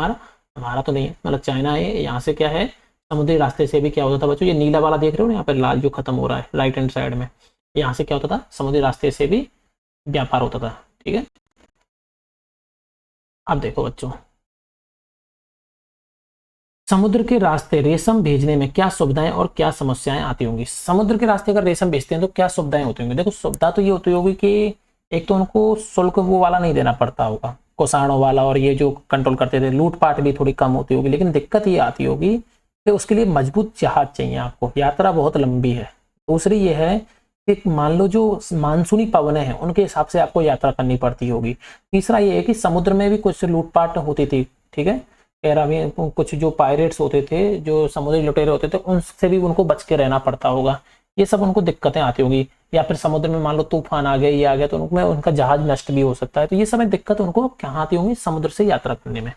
A: हमारा तो नहीं है, मतलब चाइना है। यहाँ से क्या है, समुद्री रास्ते से भी क्या होता था बच्चों, ये नीला वाला देख रहे हो ना, यहाँ पर लाल जो खत्म हो रहा है राइट हैंड साइड में, यहाँ से क्या होता था, समुद्री रास्ते से भी व्यापार होता था, ठीक है। अब देखो बच्चों, समुद्र के रास्ते रेशम भेजने में क्या सुविधाएं और क्या समस्याएं आती होंगी। समुद्र के रास्ते अगर रेशम भेजते हैं तो क्या सुविधाएं होती होंगी। देखो सुविधा तो ये होती होगी कि एक तो उनको शुल्क वो वाला नहीं देना पड़ता होगा, कुषाणों वाला, और ये जो कंट्रोल करते थे लूटपाट भी थोड़ी कम होती होगी। लेकिन दिक्कत ये आती होगी कि उसके लिए मजबूत जहाज चाहिए आपको, यात्रा बहुत लंबी है। दूसरी ये है कि मान लो जो मानसूनी पवनें हैं उनके हिसाब से आपको यात्रा करनी पड़ती होगी। तीसरा ये है कि समुद्र में भी कुछ लूटपाट होती थी, ठीक है, कुछ जो पायरेट्स होते थे, जो समुद्री लुटेरे होते थे, उनसे भी उनको बच के रहना पड़ता होगा। ये सब उनको दिक्कतें आती होगी। या फिर समुद्र में मान लो तूफान आ गया, ये आ गया, तो उनमें उनका जहाज नष्ट भी हो सकता है। तो ये सब दिक्कत उनको कहाँ आती होंगी, समुद्र से यात्रा करने में।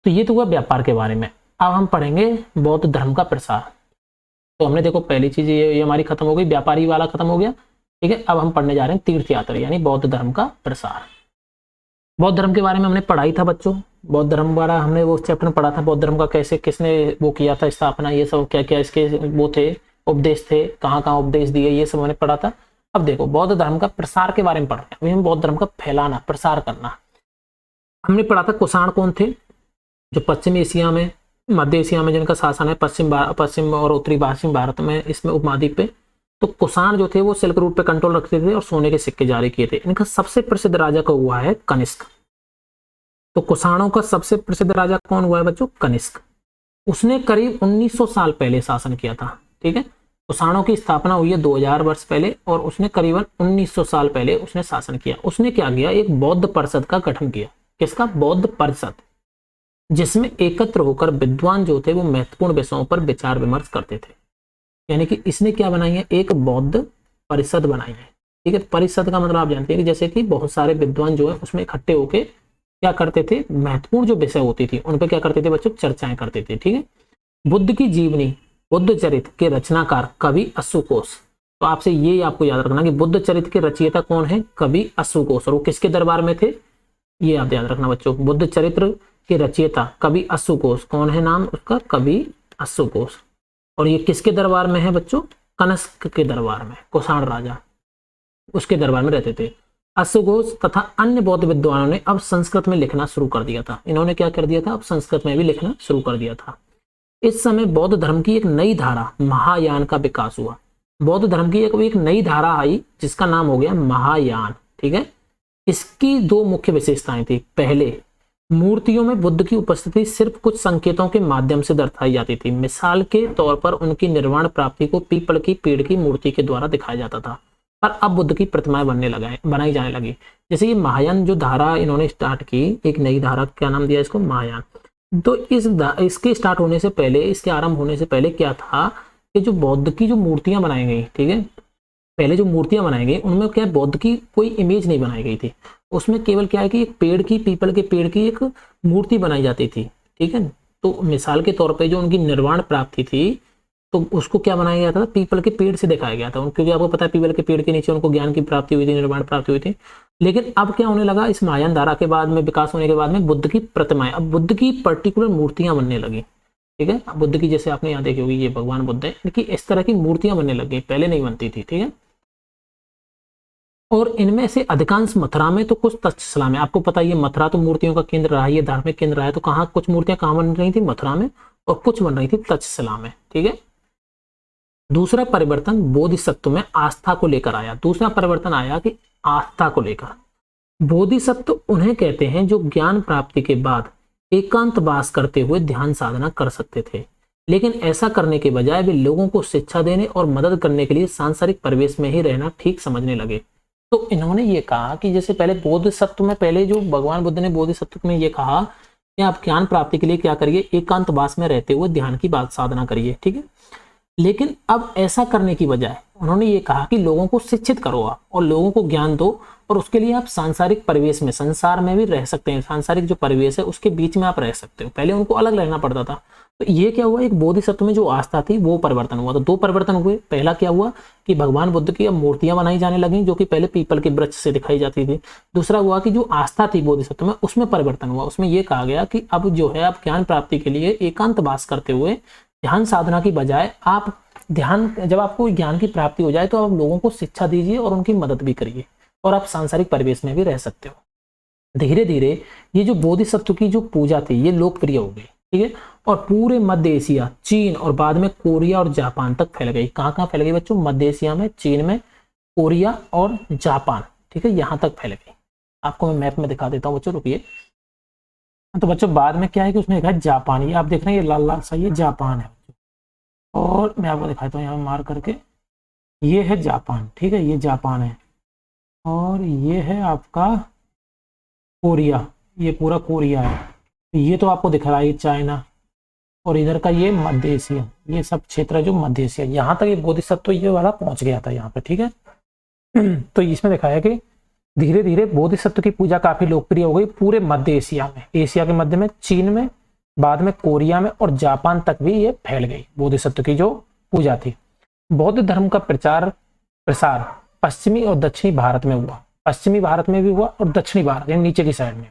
A: तो ये तो हुआ व्यापार के बारे में। अब हम पढ़ेंगे बौद्ध धर्म का प्रसार। तो हमने देखो पहली चीज ये हमारी खत्म हो गई, व्यापारी वाला खत्म हो गया, ठीक है। अब हम पढ़ने जा रहे हैं तीर्थ यात्रा यानी बौद्ध धर्म का प्रसार। बौद्ध धर्म के बारे में हमने पढ़ाई था बच्चों, बौद्ध धर्म वाला हमने वो चैप्टर में पढ़ा था, बौद्ध धर्म का कैसे किसने वो किया था स्थापना, ये सब क्या क्या इसके वो थे, उपदेश थे, कहाँ कहाँ उपदेश दिए, ये सब हमने पढ़ा था। अब देखो बौद्ध धर्म का प्रसार के बारे में पढ़ रहे हैं। अभी हम बौद्ध धर्म का फैलाना, प्रसार करना। हमने पढ़ा था कुषाण कौन थे, जो पश्चिम एशिया में, मध्य एशिया में जिनका शासन है, पश्चिम और उत्तरी पश्चिम भारत में, इसमें उपमहाद्वीप पे। तो कुषाण जो थे वो सिल्क रूट पे कंट्रोल रखते थे और सोने के सिक्के जारी किए थे। इनका सबसे प्रसिद्ध राजा का हुआ है कनिष्क। तो कुषाणों का सबसे प्रसिद्ध राजा कौन हुआ है बच्चों, कनिष्क। उसने करीब 1900 साल पहले शासन किया था, ठीक है। कुषाणों की स्थापना हुई है 2000 वर्ष पहले और उसने करीबन 1900 साल पहले उसने शासन किया। उसने क्या किया, एक बौद्ध परिषद का गठन किया। किसका, बौद्ध परिषद, जिसमें एकत्र होकर विद्वान जो थे वो महत्वपूर्ण विषयों पर विचार विमर्श करते थे। यानी कि इसने क्या बनाई है, एक बौद्ध परिषद बनाई है, ठीक है। परिषद का मतलब आप जानते हैं कि जैसे कि बहुत सारे विद्वान जो है उसमें इकट्ठे होके क्या करते थे, महत्वपूर्ण जो विषय होती थी उन पे क्या करते थे बच्चों, चर्चाएं करते थे, ठीक है। बुद्ध की जीवनी बुद्ध चरित्र के रचनाकार कवि अश्वघोष। तो आपसे ये आपको याद रखना कि बुद्ध चरित्र के रचयिता कौन है, कवि अश्वघोष। और वो किसके दरबार में थे, ये आप याद रखना बच्चों। बुद्ध चरित्र के रचयिता कवि अश्वघोष, कौन है नाम उसका, कवि अश्वघोष। और ये किसके दरबार में है बच्चों, कनिष्क के दरबार में, कुषाण राजा उसके दरबार में रहते थे। अश्वघोष तथा अन्य बौद्ध विद्वानों ने अब संस्कृत में लिखना शुरू कर दिया था। इन्होंने क्या कर दिया था, अब संस्कृत में भी लिखना शुरू कर दिया था। इस समय बौद्ध धर्म की एक नई धारा महायान का विकास हुआ। बौद्ध धर्म की एक नई धारा आई जिसका नाम हो गया महायान। ठीक है, इसकी दो मुख्य विशेषताएं थी। पहले, मूर्तियों में बुद्ध की उपस्थिति सिर्फ कुछ संकेतों के माध्यम से दर्शाई जाती थी। मिसाल के तौर पर उनकी निर्वाण प्राप्ति को पीपल की पेड़ की मूर्ति के द्वारा दिखाया जाता था, पर अब बुद्ध की प्रतिमाएं बनाई जाने लगी। जैसे ये महायान जो धारा इन्होंने स्टार्ट की, एक नई धारा, क्या नाम दिया इसको, महायान। तो इसके स्टार्ट होने से पहले, इसके आरंभ होने से पहले क्या था कि जो बौद्ध की जो मूर्तियां बनाई गई, ठीक है, पहले जो मूर्तियां बनाई गई उनमें क्या बौद्ध की कोई इमेज नहीं बनाई गई थी। उसमें केवल क्या है कि एक पेड़ की, पीपल के पेड़ की एक मूर्ति बनाई जाती थी। ठीक है, तो मिसाल के तौर पे जो उनकी निर्वाण प्राप्ति थी तो उसको क्या बनाया गया था, पीपल के पेड़ से दिखाया गया था। क्योंकि आपको पता है पीपल के पेड़ के नीचे उनको ज्ञान की प्राप्ति हुई थी, निर्वाण प्राप्ति हुई थी। लेकिन अब क्या होने लगा, इस महायान धारा के बाद में, विकास होने के बाद में, बुद्ध की प्रतिमाएं, अब बुद्ध की पर्टिकुलर मूर्तियां बनने लगी। ठीक है, बुद्ध की, जैसे आपने यहाँ देखी होगी ये भगवान बुद्ध है, इनकी इस तरह की मूर्तियां बनने लग गई, पहले नहीं बनती थी। ठीक है, और इनमें से अधिकांश मथुरा में तो कुछ तक्षशिला में। आपको पता है ये मथुरा तो मूर्तियों का केंद्र रहा है, ये धार्मिक केंद्र रहा है। तो कहाँ कुछ मूर्तियां कहाँ बन रही थी, मथुरा में, और कुछ बन रही थी तक्षशिला में। ठीक है, दूसरा परिवर्तन बोधिसत्व में आस्था को लेकर आया। दूसरा परिवर्तन आया कि आस्था को लेकर। बोधिसत्व उन्हें कहते हैं जो ज्ञान प्राप्ति के बाद एकांतवास करते हुए ध्यान साधना कर सकते थे, लेकिन ऐसा करने के बजाय वे लोगों को शिक्षा देने और मदद करने के लिए सांसारिक परिवेश में ही रहना ठीक समझने लगे। तो इन्होंने ये कहा कि जैसे पहले बोधिसत्व में, पहले जो भगवान बुद्ध ने बोधिसत्व में ये कहा कि आप ज्ञान प्राप्ति के लिए क्या करिए, एकांतवास में रहते हुए ध्यान की बात साधना करिए। ठीक है, लेकिन अब ऐसा करने की बजाय उन्होंने ये कहा कि लोगों को शिक्षित करो आप और लोगों को ज्ञान दो, और उसके लिए आप सांसारिक परिवेश में, संसार में भी रह सकते हैं। सांसारिक जो परिवेश है उसके बीच में आप रह सकते हो। पहले उनको अलग रहना पड़ता था। तो ये क्या हुआ, एक बोधिसत्व में जो आस्था थी वो परिवर्तन हुआ। तो दो परिवर्तन हुए। पहला क्या हुआ कि भगवान बुद्ध की अब मूर्तियां बनाई जाने लगी जो कि पहले पीपल के वृक्ष से दिखाई जाती थी। दूसरा हुआ कि जो आस्था थी बोधिसत्व में उसमें परिवर्तन हुआ। उसमें यह कहा गया कि अब जो है आप ज्ञान प्राप्ति के लिए एकांतवास करते हुए ध्यान साधना की बजाय आप ध्यान, जब आपको ज्ञान की प्राप्ति हो जाए तो आप लोगों को शिक्षा दीजिए और उनकी मदद भी करिए, और आप सांसारिक परिवेश में भी रह सकते हो। धीरे धीरे ये जो बोधिसत्व की जो पूजा थी ये लोकप्रिय हो गई। ठीक है, और पूरे मध्य एशिया, चीन और बाद में कोरिया और जापान तक फैल गई। कहाँ कहाँ फैल गई बच्चों, मध्य एशिया में, चीन में, कोरिया और जापान। ठीक है, यहाँ तक फैल गई। आपको मैं मैप में दिखा देता हूँ बच्चों, रुकिए। तो बच्चों बाद में क्या है कि उसमें लिखा है जापान। ये आप देख रहे हैं ये लाल लाल सा, ये जापान है। और मैं आपको दिखाता हूँ यहाँ मार करके, ये है जापान। ठीक है, ये जापान है, और ये है आपका कोरिया, ये पूरा कोरिया है। ये तो आपको दिख रहा है ये चाइना, और इधर का ये मध्य एशिया, ये सब क्षेत्र है जो मध्य एशिया, यहाँ तक ये बोधिसत्व ये वाला पहुंच गया था यहाँ पे। ठीक है, तो इसमें दिखाया है कि धीरे धीरे बोधिसत्व की पूजा काफी लोकप्रिय हो गई पूरे मध्य एशिया में, एशिया के मध्य में, चीन में, बाद में कोरिया में, और जापान तक भी ये फैल गई बोधिसत्व की जो पूजा थी। बौद्ध धर्म का प्रसार पश्चिमी और दक्षिणी भारत में हुआ। पश्चिमी भारत में भी हुआ और दक्षिणी भारत यानी नीचे की साइड में,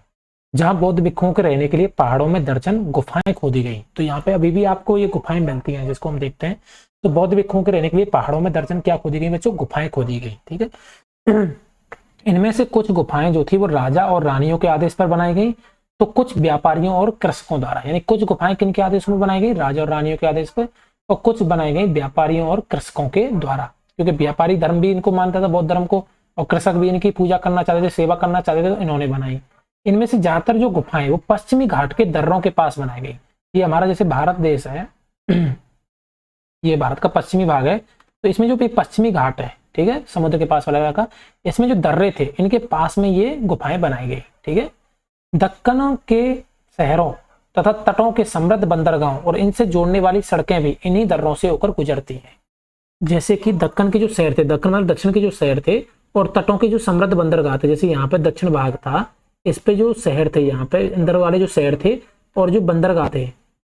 A: जहां बौद्ध भिक्षुओं के रहने के लिए पहाड़ों में दर्जन गुफाएं खोदी गई। तो यहाँ पे अभी भी आपको ये गुफाएं मिलती हैं जिसको हम देखते हैं। तो बौद्ध भिक्षुओं के रहने के लिए पहाड़ों में दर्जन क्या खोदी गई बच्चों, गुफाएं खोदी गई। ठीक है, इनमें से कुछ गुफाएं जो थी वो राजा और रानियों के आदेश पर बनाई गई, तो कुछ व्यापारियों और कृषकों द्वारा। यानी कुछ गुफाएं किन के आदेश में बनाई गई, राजा और रानियों के आदेश पर, और कुछ बनाई गई व्यापारियों और कृषकों के द्वारा, क्योंकि व्यापारी धर्म भी इनको मानता था, बौद्ध धर्म को, और कृषक भी इनकी पूजा करना चाहते थे, सेवा करना चाहते थे, तो इन्होंने बनाई। इनमें से ज्यादातर जो गुफाएं वो पश्चिमी घाट के दर्रों के पास बनाई गई। ये हमारा जैसे भारत देश है, ये भारत का पश्चिमी भाग है, तो इसमें जो पश्चिमी घाट है, ठीक है, समुद्र के पास वाला इलाका, इसमें जो दर्रे थे इनके पास में ये गुफाएं बनाई गई। ठीक है, दक्कन के शहरों तथा तटों के समृद्ध बंदरगाहों और इनसे जोड़ने वाली सड़कें भी इन्हीं दर्रों से होकर गुजरती हैं। जैसे कि दक्कन के जो शहर थे, दक्कन मतलब दक्षिण के जो शहर थे, और तटों के जो समृद्ध बंदरगाह थे, जैसे यहाँ पे दक्षिण भाग था, इस पे जो शहर थे, यहाँ पे अंदर वाले जो शहर थे और जो बंदरगाह थे,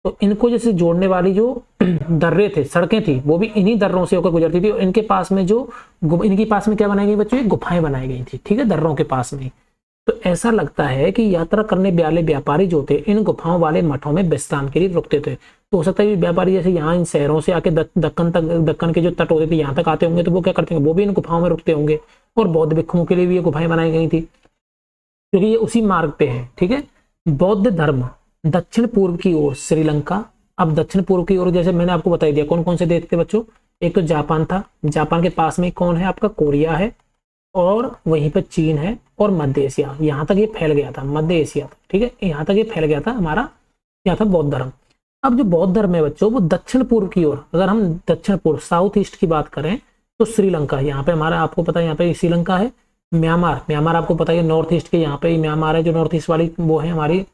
A: तो इनको जैसे जोड़ने वाली जो दर्रे थे, सड़कें थी, वो भी इन्हीं दर्रों से होकर गुजरती थी। और इनके पास में इनके पास में क्या बनाई गई बच्चों, ये गुफाएं बनाई गई थी, ठीक है, दर्रों के पास में। तो ऐसा लगता है कि यात्रा करने वाले व्यापारी जो थे इन गुफाओं वाले मठों में विश्राम के लिए रुकते थे। तो हो सकता है व्यापारी जैसे यहाँ इन शहरों से आके दक्कन के जो तट होते थे यहाँ तक आते होंगे, तो वो क्या करते हैं, वो भी इन गुफाओं में रुकते होंगे। और बौद्ध भिक्षुओं के लिए भी ये गुफाएं बनाई गई थी, क्योंकि ये उसी मार्ग पे है, ठीक है। बौद्ध धर्म दक्षिण पूर्व की ओर श्रीलंका, अब दक्षिण पूर्व की ओर जैसे मैंने आपको बता दिया कौन कौन से देश थे बच्चों, एक तो जापान था, जापान के पास में कौन है आपका, कोरिया है, और वहीं पर चीन है, और मध्य एशिया, यहाँ तक ये फैल गया था, मध्य एशिया तक, ठीक है, यहाँ तक ये फैल गया था हमारा, क्या था, बौद्ध धर्म। अब जो बौद्ध धर्म है बच्चों वो दक्षिण पूर्व की ओर, अगर हम दक्षिण पूर्व साउथ ईस्ट की बात करें तो श्रीलंका, यहाँ पे हमारा आपको पता है यहाँ पे श्रीलंका है, म्यांमार आपको पता है नॉर्थ ईस्ट के, यहाँ पे म्यांमार है जो नॉर्थ ईस्ट वाली वो है हमारी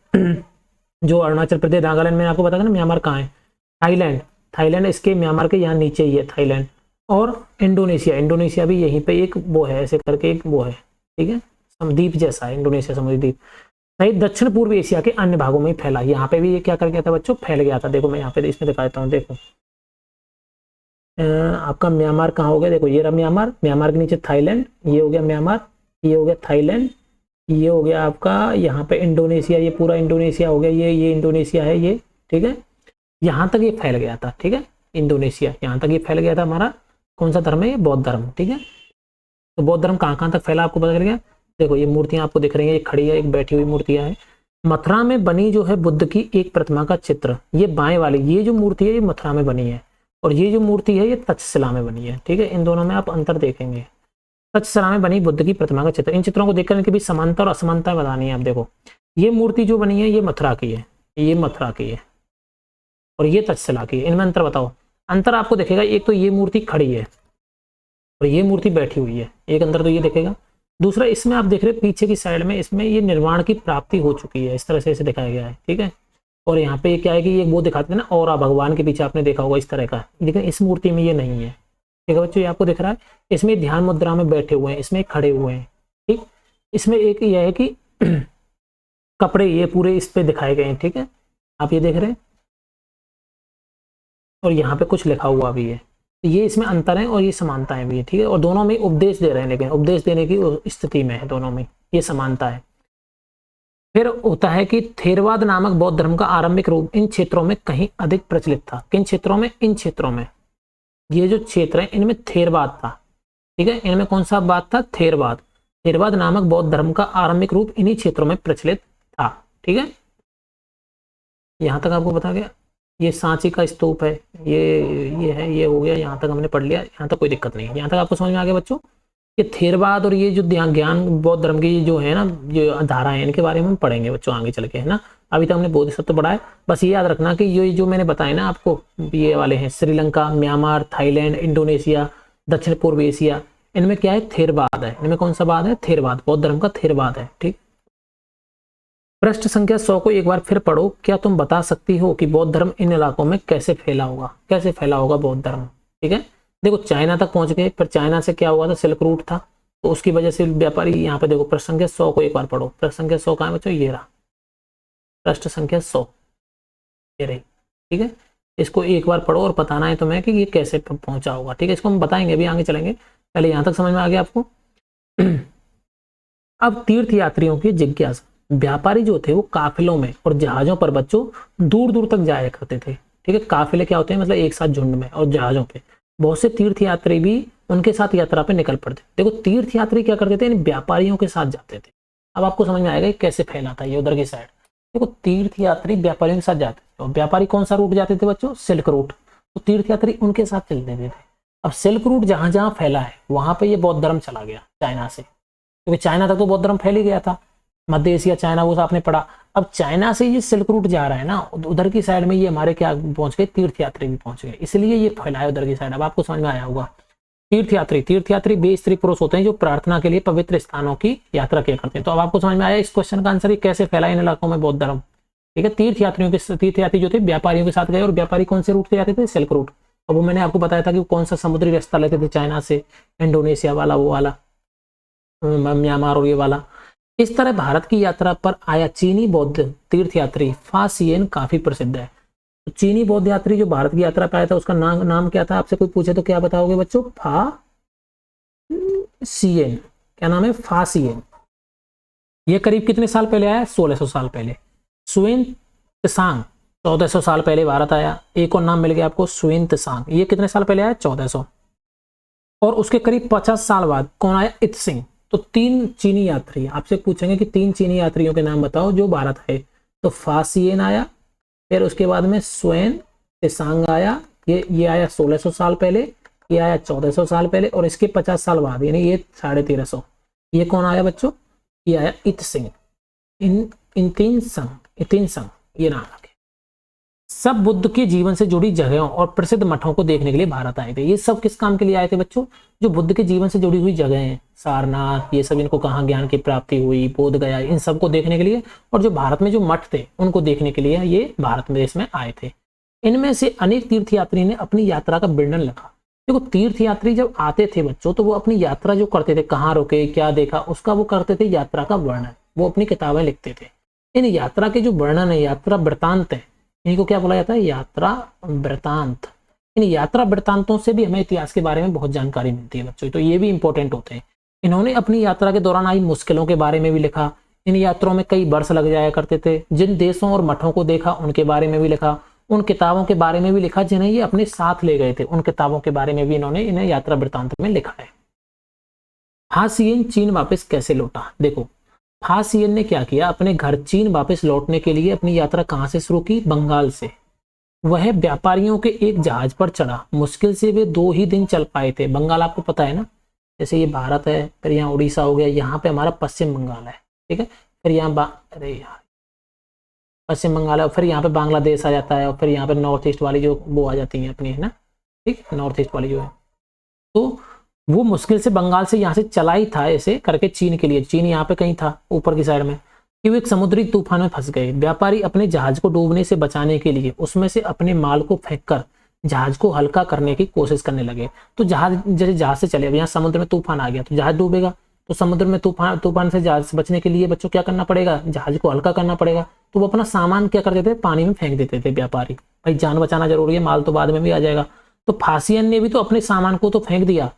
A: जो अरुणाचल प्रदेश, नागालैंड में आपको पता है ना म्यांमार कहाँ है, थाईलैंड इसके म्यांमार के यहाँ नीचे ही है थाईलैंड। और इंडोनेशिया भी यहीं पे एक वो है, ऐसे करके एक वो है, ठीक है, समद्वीप जैसा है इंडोनेशिया, समुद्री द्वीप सहित दक्षिण पूर्व एशिया के अन्य भागों में फैला। यहाँ पे भी ये क्या कर गया था बच्चों, फैल गया था। देखो मैं यहाँ पे इसमें दिखा देता हूँ, देखो आपका म्यांमार कहाँ हो गया, देखो ये रहा म्यांमार के नीचे थाईलैंड, ये हो गया म्यांमार, ये हो गया थाईलैंड, ये हो गया आपका यहाँ पे इंडोनेशिया, ये पूरा इंडोनेशिया हो गया, ये इंडोनेशिया है ये, ठीक है, यहाँ तक ये फैल गया था, ठीक है, इंडोनेशिया यहाँ तक ये फैल गया था हमारा कौन सा धर्म है, ये बौद्ध धर्म, ठीक है। तो बौद्ध धर्म कहाँ कहाँ तक फैला आपको पता चल गया। देखो ये मूर्तियां आपको दिख रही हैं, ये खड़ी है, एक बैठी हुई मूर्तियां है। मथुरा में बनी जो है बुद्ध की एक प्रतिमा का चित्र, ये बाएं वाली ये जो मूर्ति है ये मथुरा में बनी है, और ये जो मूर्ति है ये तक्षशिला में बनी है, ठीक है, इन दोनों में आप अंतर देखेंगे। तक्षशिला में बनी बुद्ध की प्रतिमा का चित्र, इन चित्रों को देखकर इनके बीच समानता और असमानता बतानी है। आप देखो ये मूर्ति जो बनी है ये मथुरा की है, ये मथुरा की है, और ये तक्षशिला की है, इनमें अंतर बताओ। अंतर आपको दिखेगा, एक तो ये मूर्ति खड़ी है और ये मूर्ति बैठी हुई है, एक अंतर तो ये दिखेगा। दूसरा इसमें आप देख रहे हैं पीछे की साइड में इसमें ये निर्माण की प्राप्ति हो चुकी है, इस तरह से इसे दिखाया गया है, ठीक है। और यहाँ पे क्या है कि ये वो दिखाते हैं ना और भगवान के पीछे आपने देखा होगा इस तरह का, लेकिन इस मूर्ति में ये नहीं है, ठीक है बच्चों, ये आपको दिख रहा है। इसमें ध्यान मुद्रा में बैठे हुए हैं, इसमें खड़े हुए हैं, ठीक। इसमें एक यह है कि कपड़े ये पूरे इस पे दिखाए गए हैं, ठीक है, आप ये देख रहे हैं, और यहाँ पे कुछ लिखा हुआ भी है, ये इसमें अंतर है और ये समानताएं भी है, ठीक है। और दोनों में उपदेश दे रहे हैं, लेकिन उपदेश देने की स्थिति में है, दोनों में ये समानता है। फिर होता है कि थेरवाद नामक बौद्ध धर्म का आरंभिक रूप इन क्षेत्रों में कहीं अधिक प्रचलित था। किन क्षेत्रों में, इन क्षेत्रों में, ये जो क्षेत्र है इनमें थेरवाद था, ठीक है, इनमें कौन सा बात था, थेरवाद नामक बौद्ध धर्म का आरंभिक रूप इन्हीं क्षेत्रों में प्रचलित था, ठीक है। यहां तक आपको बता गया। ये सांची का स्तूप है, ये है, ये हो गया, यहाँ तक हमने पढ़ लिया, यहाँ तक कोई दिक्कत नहीं है, यहाँ तक आपको समझ में आ गया बच्चों। ये थेरवाद और ये जो ज्ञान बौद्ध धर्म की जो है ना जो धारा है इनके बारे में हम पढ़ेंगे बच्चों आगे चल के, है ना। अभी तक हमने बोधिसत्व पढ़ा है, बस ये याद रखना कि ये जो मैंने बताया ना आपको ये वाले हैं श्रीलंका, म्यांमार, थाईलैंड, इंडोनेशिया, दक्षिण पूर्व एशिया, इनमें क्या है, थेरवाद है, इनमें कौन सा बाद है, थेरवाद, बौद्ध धर्म का थेरवाद है, ठीक। पृष्ठ संख्या 100 को एक बार फिर पढ़ो। क्या तुम बता सकती हो कि बौद्ध धर्म इन इलाकों में कैसे फैला होगा, कैसे फैला होगा बौद्ध धर्म, ठीक है। देखो चाइना तक पहुंच गए, फिर चाइना से क्या हुआ था, सिल्क रूट था, तो उसकी वजह से व्यापारी, यहाँ पे देखो पृष्ठ संख्या 100 को एक बार पढ़ो। पृष्ठ संख्या 100 कहाँ है बच्चों, ये रहा पृष्ठ संख्या 100, ये रही, ठीक है। इसको एक बार पढ़ो और बताना है तुम्हें कि ये कैसे पहुंचा होगा, ठीक है। इसको हम बताएंगे, अभी आगे चलेंगे, पहले यहाँ तक समझ में आ गया आपको। अब तीर्थ यात्रियों की जिज्ञासा, व्यापारी जो थे वो काफिलों में और जहाजों पर बच्चों दूर दूर तक जाया करते थे, ठीक है। काफिले क्या होते हैं, मतलब एक साथ झुंड में, और जहाजों पे बहुत से तीर्थ यात्री भी उनके साथ यात्रा पे निकल पड़ते। देखो तीर्थ यात्री क्या करते थे, इन व्यापारियों के साथ जाते थे। अब आपको समझ में आएगा कैसे फैला था ये उधर की साइड। देखो तीर्थ यात्री व्यापारियों के साथ जाते थे, और व्यापारी कौन सा रूट जाते थे बच्चों, सिल्क रूट, तो तीर्थ यात्री उनके साथ चल देते थे। अब सिल्क रूट जहां जहां फैला है वहां पे ये बौद्ध धर्म चला गया चाइना से, क्योंकि चाइना तक तो बौद्ध धर्म फैल ही गया था, मध्य एशिया, चाइना, वो आपने पढ़ा। अब चाइना से ये सिल्क रूट जा रहा है ना, उधर की साइड में ये हमारे क्या पहुंच गए, तीर्थ यात्री भी पहुंच गए, इसलिए ये फैला है उधर की साइड। अब आपको समझ में आया होगा। तीर्थ यात्री वे स्त्री पुरुष होते हैं जो प्रार्थना के लिए पवित्र स्थानों की यात्रा किया करते हैं। तो अब आपको समझ में आया इस क्वेश्चन का आंसर, कैसे फैला इन इलाकों में बौद्ध धर्म, ठीक है। तीर्थ यात्री जो थे व्यापारियों के साथ गए, और व्यापारी कौन से रूट से जाते थे, सिल्क रूट। और वो मैंने आपको बताया था कि कौन सा समुद्री रास्ता लेते थे, चाइना से, इंडोनेशिया वाला, वो वाला, म्यांमार और ये वाला। इस तरह भारत की यात्रा पर आया चीनी बौद्ध तीर्थ यात्री फा सियेन काफी प्रसिद्ध है। तो चीनी बौद्ध यात्री जो भारत की यात्रा पे आया था उसका नाम क्या था? आपसे कोई पूछे तो क्या बताओगे बच्चों? फासियन। क्या नाम है? फासियन। ये करीब कितने साल पहले आया? 1600 साल पहले। सुएन त्सांग 1400 साल पहले भारत आया। एक और नाम मिल गया आपको, सुएन त्सांग। ये कितने साल पहले आया? 1400। और उसके करीब 50 साल बाद कौन आया? इत्सिंग। तो 3 चीनी यात्री, आपसे पूछेंगे कि 3 चीनी यात्रियों के नाम बताओ जो भारत आए। तो फासियन आया, फिर उसके बाद में सुएन त्सांग आया, ये आया 1600 साल पहले, ये आया 1400 साल पहले, और इसके 50 साल बाद यानी ये 1350, ये कौन आया बच्चों? ये आया इत्सिंग। इतिनसंग ये नाम रखे। सब बुद्ध के जीवन से जुड़ी जगहों और प्रसिद्ध मठों को देखने के लिए भारत आए थे। ये सब किस काम के लिए आए थे बच्चों? जो बुद्ध के जीवन से जुड़ी हुई जगह हैं, सारनाथ, ये सब, इनको कहाँ ज्ञान की प्राप्ति हुई, बोध गया, इन सब को देखने के लिए, और जो भारत में जो मठ थे उनको देखने के लिए ये भारत देश में आए थे। इनमें से अनेक तीर्थयात्री ने अपनी यात्रा का वर्णन लिखा। देखो, तीर्थयात्री जब आते थे बच्चों तो वो अपनी यात्रा जो करते थे, कहाँ रुके, क्या देखा, उसका वो करते थे यात्रा का वर्णन, वो अपनी किताबें लिखते थे। इन यात्रा के जो वर्णन है, यात्रा वृत्तांत है, इनको क्या बोला जाता है? यात्रा वृत्तांत। इन यात्रा वृत्तांतों से भी हमें इतिहास के बारे में बहुत जानकारी मिलती है बच्चों, तो ये भी इंपॉर्टेंट होते हैं। इन्होंने अपनी यात्रा के दौरान आई मुश्किलों के बारे में भी लिखा। इन यात्राओं में कई वर्ष लग जाया करते थे। जिन देशों और मठों को देखा उनके बारे में भी लिखा। उन किताबों के बारे में भी लिखा जिन्हें ये अपने साथ ले गए थे, उन किताबों के बारे में भी इन्होंने इन्हें यात्रा वृत्तांत में लिखा है। फासियन चीन वापस कैसे लौटा? देखो, फासियन ने क्या किया, अपने घर चीन वापस लौटने के लिए अपनी यात्रा कहां से शुरू की? बंगाल से। वह व्यापारियों के एक जहाज पर चढ़ा। मुश्किल से वे 2 ही दिन चल पाए थे। बंगाल आपको पता है ना, जैसे ये भारत है, फिर यहाँ उड़ीसा हो गया, यहाँ पे हमारा पश्चिम बंगाल है, ठीक है, फिर यहाँ अरे यार पश्चिम बंगाल है, फिर यहाँ पे बांग्लादेश आ जाता है, और फिर यहाँ पे नॉर्थ ईस्ट वाली जो वो आ जाती है अपनी, है ना, ठीक, नॉर्थ ईस्ट वाली जो है। तो वो मुश्किल से बंगाल से यहाँ से चला ही था ऐसे करके चीन के लिए। चीन यहाँ पे कहीं था ऊपर की साइड में, कि वो एक समुद्री तूफान में फंस गए। व्यापारी अपने जहाज को डूबने से बचाने के लिए उसमें से अपने माल को फेंककर जहाज को हल्का करने की कोशिश करने लगे। तो जहाज, जैसे जहाज से चले, अब यहाँ समुद्र में तूफान आ गया तो जहाज डूबेगा, तो समुद्र में तूफान से जहाज से बचने के लिए बच्चों क्या करना पड़ेगा? जहाज को हल्का करना पड़ेगा। तो वो अपना सामान क्या कर देते थे? पानी में फेंक देते थे व्यापारी। भाई जान बचाना जरूरी है, माल तो बाद में भी आ जाएगा। तो फासियन ने भी तो अपने सामान को तो फेंक दिया,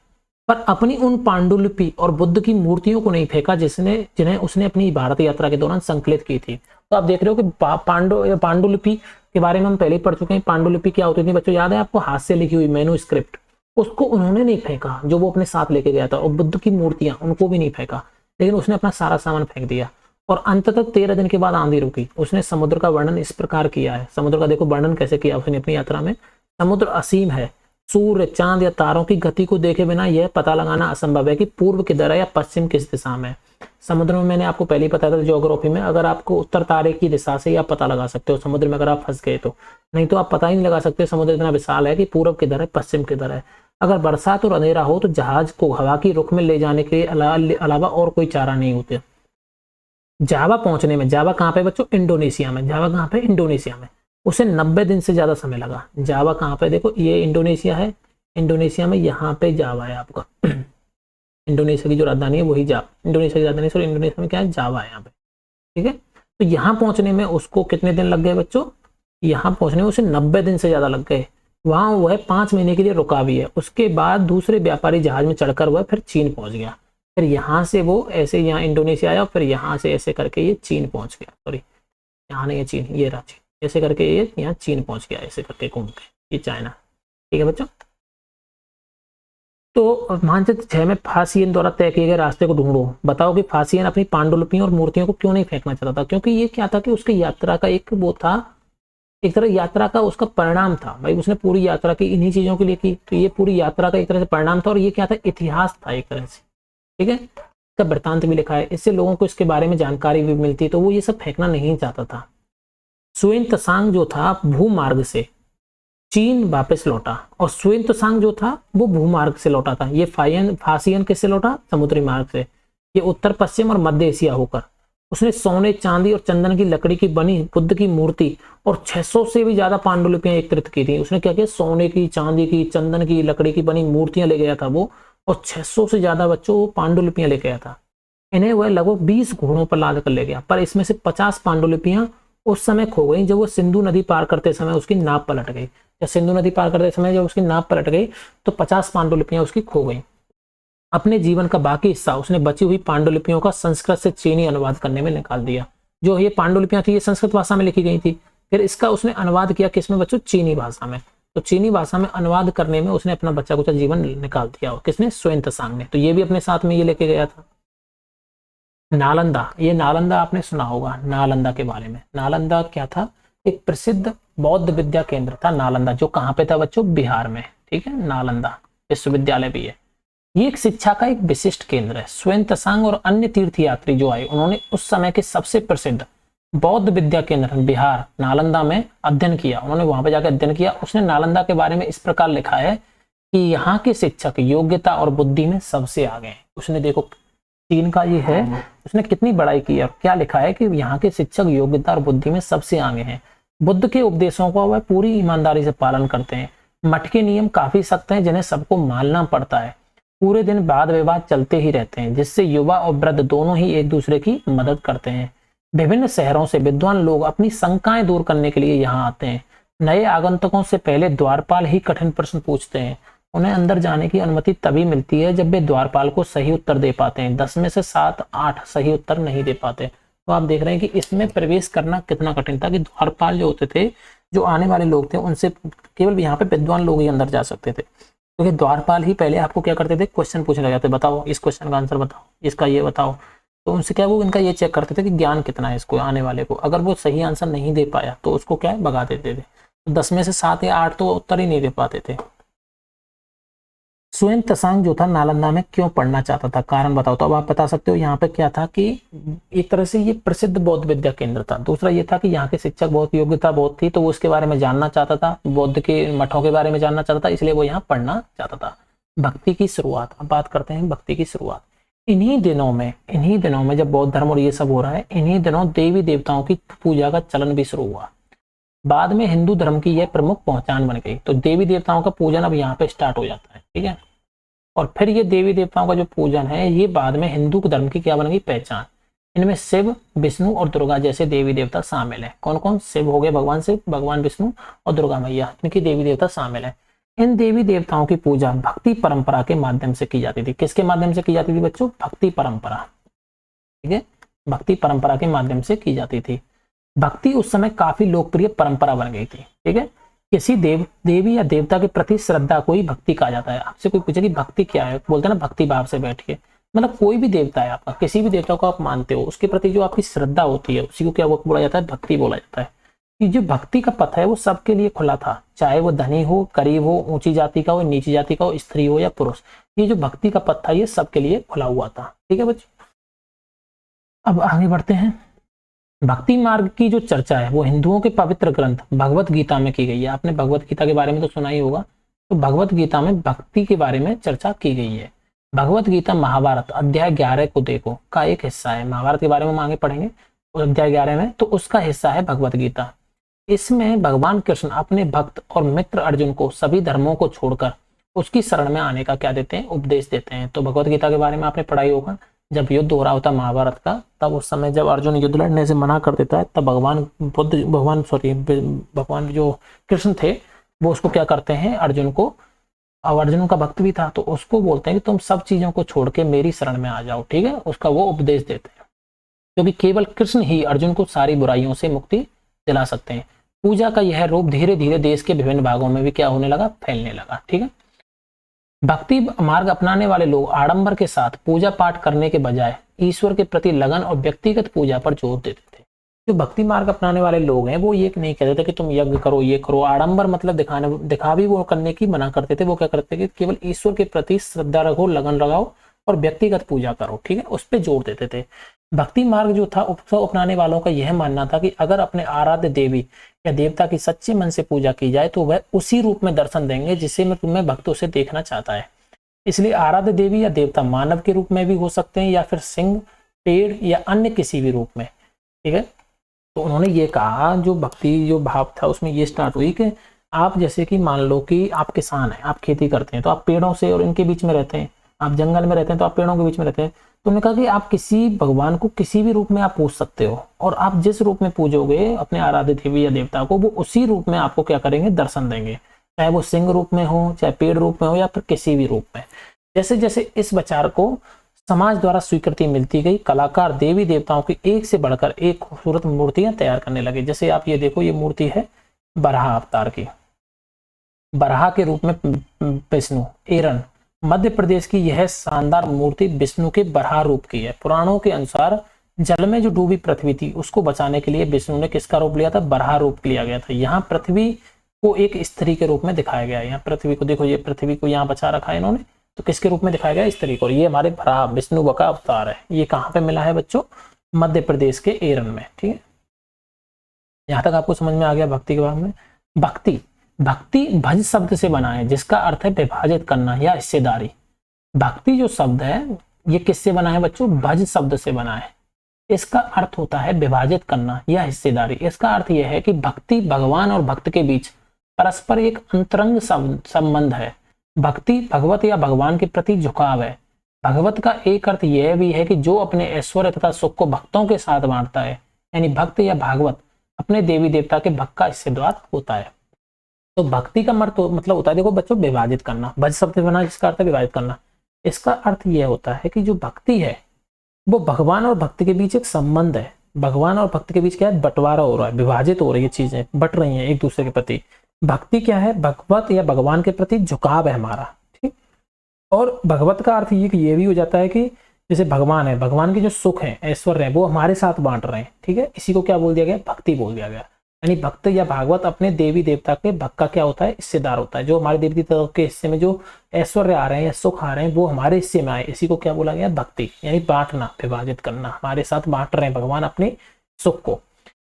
A: पर अपनी उन पांडुलिपि और बुद्ध की मूर्तियों को नहीं फेंका जिन्हें उसने अपनी भारत यात्रा के दौरान संकलित की थी। तो आप देख रहे हो कि पांडुलिपि के बारे में हम पहले ही पढ़ चुके हैं। पांडुलिपि क्या होती थी बच्चों? याद है आपको? हाथ से लिखी हुई मैन्युस्क्रिप्ट, उसको उन्होंने नहीं फेंका जो वो अपने साथ लेके गया था। और बुद्ध की मूर्तियां, उनको भी नहीं फेंका, लेकिन उसने अपना सारा सामान फेंक दिया। और अंततः 13 दिन के बाद आंधी रुकी। उसने समुद्र का वर्णन इस प्रकार किया है। समुद्र का देखो वर्णन कैसे किया उसने अपनी यात्रा में। समुद्र असीम है। सूर्य, चांद या तारों की गति को देखे बिना यह पता लगाना असंभव है कि पूर्व किधर है या पश्चिम किस दिशा में। समुद्र में मैंने आपको पहले ही बताया था ज्योग्राफी में, अगर आपको उत्तर तारे की दिशा से आप पता लगा सकते हो समुद्र में अगर आप फंस गए तो, नहीं तो आप पता ही नहीं लगा सकते। समुद्र इतना विशाल है कि पूर्व किधर है पश्चिम किधर है। अगर बरसात और अंधेरा हो तो जहाज को हवा की रुख में ले जाने के अलावा और कोई चारा नहीं होते। जावा पहुंचने में, जावा कहाँ पे बच्चों? इंडोनेशिया में। जावा कहाँ पे? इंडोनेशिया में। उसे 90 दिन से ज्यादा समय लगा। जावा कहाँ पे? देखो ये इंडोनेशिया है, इंडोनेशिया में यहाँ पे जावा है आपका। इंडोनेशिया की जो राजधानी है वही जावा, इंडोनेशिया की राजधानी, सॉरी इंडोनेशिया में क्या है? जावा है यहाँ पे, ठीक है। तो यहाँ पहुंचने में उसको कितने दिन लग गए बच्चों? यहाँ पहुंचने में उसे 90 दिन से ज्यादा लग गए। वहां वह 5 महीने के लिए रुका भी है। उसके बाद दूसरे व्यापारी जहाज में चढ़कर वह फिर चीन पहुंच गया। फिर यहाँ से वो ऐसे यहाँ इंडोनेशिया आया, फिर यहाँ से ऐसे करके ये चीन पहुंच गया। सॉरी यहाँ नहीं है चीन, ये रहा चीन। ऐसे करके ये यहाँ चीन पहुंच गया, ऐसे करके घूम के, ये चाइना, ठीक है बच्चों। तो मानचित्र 6 में फासियन द्वारा तय किए गए रास्ते को ढूंढो। बताओ कि फासियन अपनी पांडुलिपियों और मूर्तियों को क्यों नहीं फेंकना चाहता था? क्योंकि ये क्या था कि उसकी यात्रा का एक वो था, एक तरह यात्रा का उसका परिणाम था। भाई उसने पूरी यात्रा की इन्हीं चीजों के लिए की, तो ये पूरी यात्रा का एक तरह से परिणाम था। और ये क्या था? इतिहास था एक तरह से, ठीक है। इसका वृत्तांत भी लिखा है, इससे लोगों को इसके बारे में जानकारी भी मिलती, तो वो ये सब फेंकना नहीं चाहता था। सुएन त्सांग जो था भूमार्ग से चीन वापस लौटा, और सुएन त्सांग जो था वो भूमार्ग से लौटा था। ये फासियन किससे लौटा? समुद्री मार्ग से। ये उत्तर पश्चिम और मध्य एशिया होकर। उसने सोने, चांदी और चंदन की लकड़ी की बनी बुद्ध की मूर्ति और 600 से भी ज्यादा पांडुलिपियां एकत्रित की थी। उसने क्या किया? सोने की, चांदी की, चंदन की, लकड़ी की बनी मूर्तियां ले गया था वो, और 600 से ज्यादा बच्चों पांडुलिपियां लेके आया था। इन्हें वह लगभग 20 घोड़ों पर लाद कर ले गया, पर इसमें से 50 पांडुलिपियां उस समय खो गई जब वो सिंधु नदी पार करते समय उसकी नाव पलट गई। जब सिंधु नदी पार करते समय जब उसकी नाव पलट गई तो 50 पांडुलिपियां उसकी खो गई। अपने जीवन का बाकी हिस्सा उसने बची हुई पांडुलिपियों का संस्कृत से चीनी अनुवाद करने में निकाल दिया। जो ये पांडुलिपियां थी ये संस्कृत भाषा में लिखी गई थी, फिर इसका उसने अनुवाद किया किसमें बच्चों, चीनी भाषा में। तो चीनी भाषा में अनुवाद करने में उसने अपना बच्चा कुचा जीवन निकाल दिया। किसने, स्वयं त्सांग ने। तो ये भी अपने साथ में ये लेके गया था। नालंदा, ये नालंदा आपने सुना होगा नालंदा के बारे में। नालंदा क्या था, एक प्रसिद्ध बौद्ध विद्या केंद्र था नालंदा, जो कहाँ पे था बच्चों, बिहार में। ठीक है, नालंदा विश्वविद्यालय भी है। ये एक शिक्षा का एक विशिष्ट केंद्र है। स्वयं त्सांग और अन्य तीर्थयात्री जो आए उन्होंने उस समय के सबसे प्रसिद्ध बौद्ध विद्या केंद्र बिहार नालंदा में अध्ययन किया। उन्होंने वहां पर जाकर अध्ययन किया। उसने नालंदा के बारे में इस प्रकार लिखा है कि यहाँ के शिक्षक योग्यता और बुद्धि में सबसे आगे हैं। उसने देखो चीन का ये है, उसने कितनी बड़ाई की और क्या लिखा है कि यहाँ के शिक्षक योग्यता और बुद्धि में सबसे आगे हैं। बुद्ध के उपदेशों का वह पूरी ईमानदारी से पालन करते हैं। मठ के नियम काफी सख्त हैं जिन्हें सबको मानना पड़ता है। पूरे दिन वाद विवाद चलते ही रहते हैं जिससे युवा और वृद्ध दोनों ही एक दूसरे की मदद करते हैं। विभिन्न शहरों से विद्वान लोग अपनी शंकाएं दूर करने के लिए यहाँ आते हैं। नए आगंतुकों से पहले द्वारपाल ही कठिन प्रश्न पूछते हैं। उन्हें अंदर जाने की अनुमति तभी मिलती है जब वे द्वारपाल को सही उत्तर दे पाते हैं। 10 में से 7-8 सही उत्तर नहीं दे पाते। तो आप देख रहे हैं कि इसमें प्रवेश करना कितना कठिन था कि द्वारपाल जो होते थे, जो आने वाले लोग थे, उनसे केवल यहाँ पे विद्वान लोग ही अंदर जा सकते थे। क्योंकि द्वारपाल ही पहले आपको क्या करते थे, क्वेश्चन पूछने लग जाते, बताओ इस क्वेश्चन का आंसर बताओ, इसका ये बताओ। तो उनसे क्या, वो इनका ये चेक करते थे कि ज्ञान कितना है इसको, आने वाले को। अगर वो सही आंसर नहीं दे पाया तो उसको क्या है, भगा देते थे। तो 10 में से 7 या 8 तो उत्तर ही नहीं दे पाते थे। स्वयं त्सांग जो था नालंदा में क्यों पढ़ना चाहता था, कारण बताओ। तो अब आप बता सकते हो यहाँ पे क्या था कि एक तरह से ये प्रसिद्ध बौद्ध विद्या केंद्र था। दूसरा ये था कि यहाँ के शिक्षक बहुत योग्यता बहुत थी, तो वो उसके बारे में जानना चाहता था, बौद्ध के मठों के बारे में जानना चाहता था, इसलिए वो यहाँ पढ़ना चाहता था। भक्ति की शुरुआत, अब बात करते हैं भक्ति की शुरुआत। इन्हीं दिनों में जब बौद्ध धर्म और ये सब हो रहा है, इन्हीं दिनों देवी देवताओं की पूजा का चलन भी शुरू हुआ। बाद में हिंदू धर्म की यह प्रमुख पहचान बन गई। तो देवी देवताओं का पूजन अब यहाँ पे स्टार्ट हो जाता है। ठीक है, और फिर ये देवी देवताओं का जो पूजन है ये बाद में हिंदू धर्म की क्या बन गई, पहचान। इनमें शिव, विष्णु और दुर्गा जैसे देवी देवता शामिल है। कौन कौन, शिव हो गए भगवान शिव, भगवान विष्णु और दुर्गा मैया, इनकी देवी देवता शामिल है। इन देवी देवताओं की पूजा भक्ति परंपरा के माध्यम से की जाती थी। किसके माध्यम से की जाती थी बच्चों, भक्ति परंपरा। ठीक है, भक्ति परंपरा के माध्यम से की जाती थी। भक्ति उस समय काफी लोकप्रिय परंपरा बन गई थी। ठीक है, किसी देवी या देवता के प्रति श्रद्धा को ही भक्ति कहा जाता है। आपसे कोई पूछे कि भक्ति क्या है, बोलते हैं ना भक्ति भाव से बैठ के। मतलब कोई भी देवता है आपका, किसी भी देवता को आप मानते हो, उसके प्रति जो आपकी श्रद्धा होती है उसी को क्या बोला जाता है, भक्ति बोला जाता है। कि जो भक्ति का पथ है वो सबके लिए खुला था, चाहे वो धनी हो, गरीब हो, ऊंची जाति का हो, नीची जाति का हो, स्त्री हो या पुरुष। ये जो भक्ति का पथ था ये सबके लिए खुला हुआ था। ठीक है बच्चों, अब आगे बढ़ते हैं। भक्ति मार्ग की जो चर्चा है वो हिंदुओं के पवित्र ग्रंथ भगवत गीता में की गई है। आपने भगवत गीता के बारे में तो सुना ही होगा। तो भगवत गीता में भक्ति के बारे में चर्चा की गई है। भगवत गीता महाभारत अध्याय 11 को देखो का एक हिस्सा है। महाभारत के बारे में हम आगे पढ़ेंगे अध्याय 11 में, तो उसका हिस्सा है भगवत गीता। इसमें भगवान कृष्ण अपने भक्त और मित्र अर्जुन को सभी धर्मों को छोड़कर उसकी शरण में आने का क्या देते हैं, उपदेश देते हैं। तो भगवत गीता के बारे में आपने पढ़ाई होगा। जब युद्ध हो रहा होता महाभारत का, तब उस समय जब अर्जुन युद्ध लड़ने से मना कर देता है, तब भगवान जो कृष्ण थे वो उसको क्या करते हैं, अर्जुन को, अब अर्जुन का भक्त भी था तो उसको बोलते हैं कि तुम सब चीजों को छोड़ के मेरी शरण में आ जाओ। ठीक है, उसका वो उपदेश देते हैं, क्योंकि केवल कृष्ण ही अर्जुन को सारी बुराइयों से मुक्ति दिला सकते हैं। पूजा का यह रूप धीरे धीरे देश के विभिन्न भागों में भी क्या होने लगा, फैलने लगा। ठीक है, भक्ति मार्ग अपनाने वाले लोग आडंबर के साथ पूजा पाठ करने के बजाय ईश्वर के प्रति लगन और व्यक्तिगत पूजा पर जोर देते थे। जो भक्ति मार्ग अपनाने वाले लोग हैं वो ये नहीं कहते थे कि तुम यज्ञ करो, ये करो। आडंबर मतलब दिखावी वो करने की मना करते थे। वो क्या करते थे कि केवल ईश्वर के प्रति श्रद्धा रखो, लगन लगाओ और व्यक्तिगत पूजा करो। ठीक है, उस पर जोर देते थे। भक्ति मार्ग जो था उत्सव अपनाने वालों का यह मानना था कि अगर अपने आराध्य देवी या देवता की सच्चे मन से पूजा की जाए तो वह उसी रूप में दर्शन देंगे जिसे मैं तुम्हें भक्त उसे देखना चाहता है। इसलिए आराध्य देवी या देवता मानव के रूप में भी हो सकते हैं या फिर सिंह, पेड़ या अन्य किसी भी रूप में। ठीक है, तो उन्होंने ये कहा, जो भक्ति जो भाव था उसमें ये स्टार्ट हुई कि आप जैसे कि मान लो कि आप किसान हैं, आप खेती करते हैं तो आप पेड़ों से और इनके बीच में रहते हैं, आप जंगल में रहते हैं तो आप पेड़ों के बीच में रहते हैं। तो उन्होंने कहा कि आप किसी भगवान को किसी भी रूप में आप पूज सकते हो, और आप जिस रूप में पूजोगे अपने आराध्य देवी या देवता को, वो उसी रूप में आपको क्या करेंगे, दर्शन देंगे, चाहे वो सिंह रूप में हो, चाहे पेड़ रूप में हो, या फिर किसी भी रूप में। जैसे जैसे इस विचार को समाज द्वारा स्वीकृति मिलती गई, कलाकार देवी देवताओं की एक से बढ़कर एक खूबसूरत मूर्तियां तैयार करने लगे। जैसे आप ये देखो, ये मूर्ति है बराह अवतार की, बराह के रूप में विष्णु, एरन, मध्य प्रदेश की यह शानदार मूर्ति विष्णु के बराह रूप की है। पुराणों के अनुसार जल में जो डूबी पृथ्वी थी उसको बचाने के लिए विष्णु ने किसका रूप लिया था, बराह रूप लिया गया था। यहाँ पृथ्वी को एक स्त्री के रूप में दिखाया गया है। यहाँ पृथ्वी को देखो, ये पृथ्वी को यहाँ बचा रखा है इन्होंने, तो किसके रूप में दिखाया गया, स्त्री को। ये हमारे बराह विष्णु का अवतार है। ये कहाँ पे मिला है बच्चों, मध्य प्रदेश के एरन में। ठीक है, यहाँ तक आपको समझ में आ गया भक्ति के बारे में। भक्ति, भक्ति भज शब्द से बना है जिसका अर्थ है विभाजित करना या हिस्सेदारी। भक्ति जो शब्द है ये किससे बना है बच्चों, भज शब्द से बना है। इसका अर्थ होता है विभाजित करना या हिस्सेदारी। इसका अर्थ यह है कि भक्ति भगवान और भक्त के बीच परस्पर एक अंतरंग संबंध है। भक्ति भगवत या भगवान के प्रति झुकाव है। भगवत का एक अर्थ यह भी है कि जो अपने ऐश्वर्य तथा सुख को भक्तों के साथ बांटता है, यानी भक्त या भागवत अपने देवी देवता के भक्त का हिस्सेदार होता है। तो भक्ति का मतलब होता है, देखो बच्चों, विभाजित करना। भज शब्द से बना जिसका अर्थ है विभाजित करना। इसका अर्थ यह होता है कि जो भक्ति है वो भगवान और भक्त के बीच एक संबंध है। भगवान और भक्त के बीच क्या है, बंटवारा हो रहा है, विभाजित हो रही है, चीजें बट रही हैं एक दूसरे के प्रति। भक्ति क्या है, भगवत या भगवान के प्रति झुकाव है हमारा। ठीक, और भगवत का अर्थ ये भी हो जाता है कि जैसे भगवान है, भगवान के जो सुख है, ऐश्वर्य है, वो हमारे साथ बांट रहे हैं। ठीक है, इसी को क्या बोल दिया गया, भक्ति बोल दिया गया। यानी भक्त या भागवत अपने देवी देवता के भक्त का क्या होता है, हिस्सेदार होता है। जो हमारे देवी देवता के हिस्से में जो ऐश्वर्य आ रहे हैं या सुख आ रहे हैं वो हमारे हिस्से में आए, इसी को क्या बोला गया, भक्ति। यानी बांटना, विभाजित करना, हमारे साथ बांट रहे हैं भगवान अपने सुख को।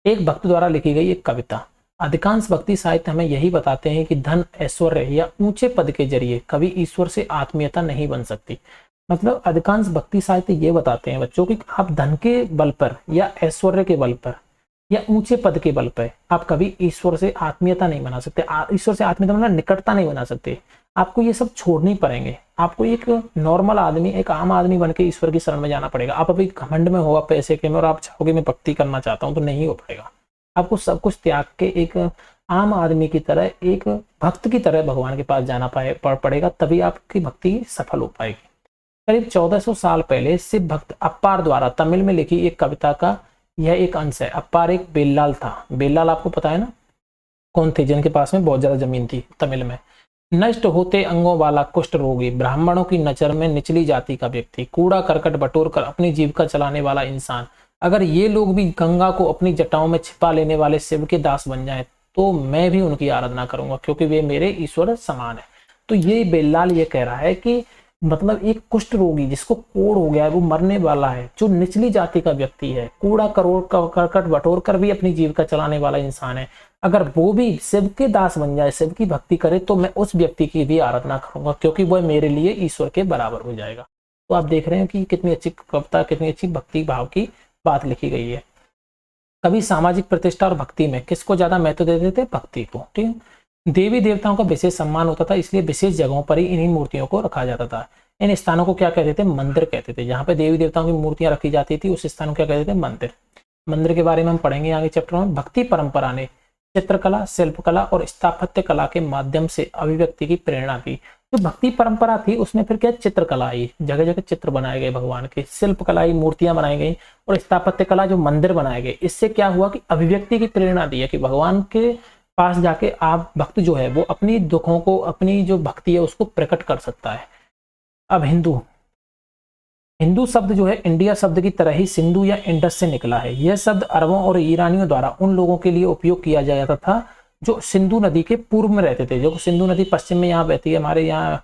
A: एक भक्त द्वारा लिखी गई एक कविता। अधिकांश भक्ति साहित्य हमें यही बताते हैं कि धन, ऐश्वर्य या ऊंचे पद के जरिए कभी ईश्वर से आत्मीयता नहीं बन सकती। मतलब अधिकांश भक्ति साहित्य ये बताते हैं बच्चों कि आप धन के बल पर या ऐश्वर्य के बल पर या ऊंचे पद के बल पर आप कभी ईश्वर से आत्मीयता नहीं बना सकते। ईश्वर से आत्मीयता मतलब निकटता नहीं बना सकते। आपको ये सब छोड़नी पड़ेंगे। आपको एक नॉर्मल आदमी, एक आम आदमी बन के ईश्वर की शरण में जाना पड़ेगा। आप अभी घमंड में हो, आप पैसे के में, और आप चाहोगे मैं भक्ति करना चाहता हूँ, तो नहीं हो पाएगा। आपको सब कुछ त्याग के एक आम आदमी की तरह, एक भक्त की तरह भगवान के पास जाना पड़ेगा, तभी आपकी भक्ति सफल हो पाएगी। करीब 1400 साल पहले शिव भक्त अप्पार द्वारा तमिल में लिखी एक कविता का यह एक अंश है। अप्पार एक बेल्लाल था। बेल्लाल आपको पता है ना कौन थे, जिनके पास में बहुत ज्यादा जमीन थी तमिल में। नष्ट होते अंगों वाला कुष्ठ रोगी, ब्राह्मणों की नजर में निचली जाति का व्यक्ति, कूड़ा करकट बटोर कर अपनी जीविका चलाने वाला इंसान, अगर ये लोग भी गंगा को अपनी जटाओं में छिपा लेने वाले शिव के दास बन जाएं तो मैं भी उनकी आराधना करूंगा, क्योंकि वे मेरे ईश्वर समान है। तो ये बेल्लाल ये कह रहा है कि मतलब एक कुष्ठ रोगी जिसको कोढ़ हो गया है, वो मरने वाला है, जो निचली जाति का व्यक्ति है, कूड़ा करकट बटोर कर भी अपनी जीविका चलाने वाला इंसान है, अगर वो भी शिव के दास बन जाए, शिव की भक्ति करे, तो मैं उस व्यक्ति की भी आराधना करूंगा, क्योंकि वह मेरे लिए ईश्वर के बराबर हो जाएगा। तो आप देख रहे हैं कि कितनी अच्छी कविता, कितनी अच्छी भक्ति भाव की बात लिखी गई है। कभी सामाजिक प्रतिष्ठा और भक्ति में किसको ज्यादा महत्व देते थे, भक्ति को। ठीक है, देवी देवताओं का विशेष सम्मान होता था, इसलिए विशेष जगहों पर ही इन्हीं मूर्तियों को रखा जाता था। इन स्थानों को क्या कहते थे, मंदिर कहते थे। जहाँ पे देवी देवताओं की मूर्तियां रखी जाती थी उस स्थान को क्या कहते थे, मंदिर। मंदिर के बारे में हम पढ़ेंगे आगे चैप्टर में। भक्ति परंपरा ने चित्रकला, शिल्पकला और स्थापत्य कला के माध्यम से अभिव्यक्ति की प्रेरणा दी। जो भक्ति परंपरा थी उसमें फिर क्या, चित्रकला आई, जगह जगह चित्र बनाए गए भगवान के, शिल्पकला आई, मूर्तियां बनाई गई, और स्थापत्य कला जो मंदिर बनाए गए। इससे क्या हुआ कि अभिव्यक्ति की प्रेरणा दी है कि भगवान के पास जाके आप भक्त जो है वो अपनी दुखों को, अपनी जो भक्ति है उसको प्रकट कर सकता है। अब हिंदू शब्द जो है इंडिया शब्द की तरह ही सिंधु या इंडस से निकला है। यह शब्द अरबों और ईरानियों द्वारा उन लोगों के लिए उपयोग किया जाता था जो सिंधु नदी के पूर्व में रहते थे। जो सिंधु नदी पश्चिम में यहाँ बहती है, हमारे यहाँ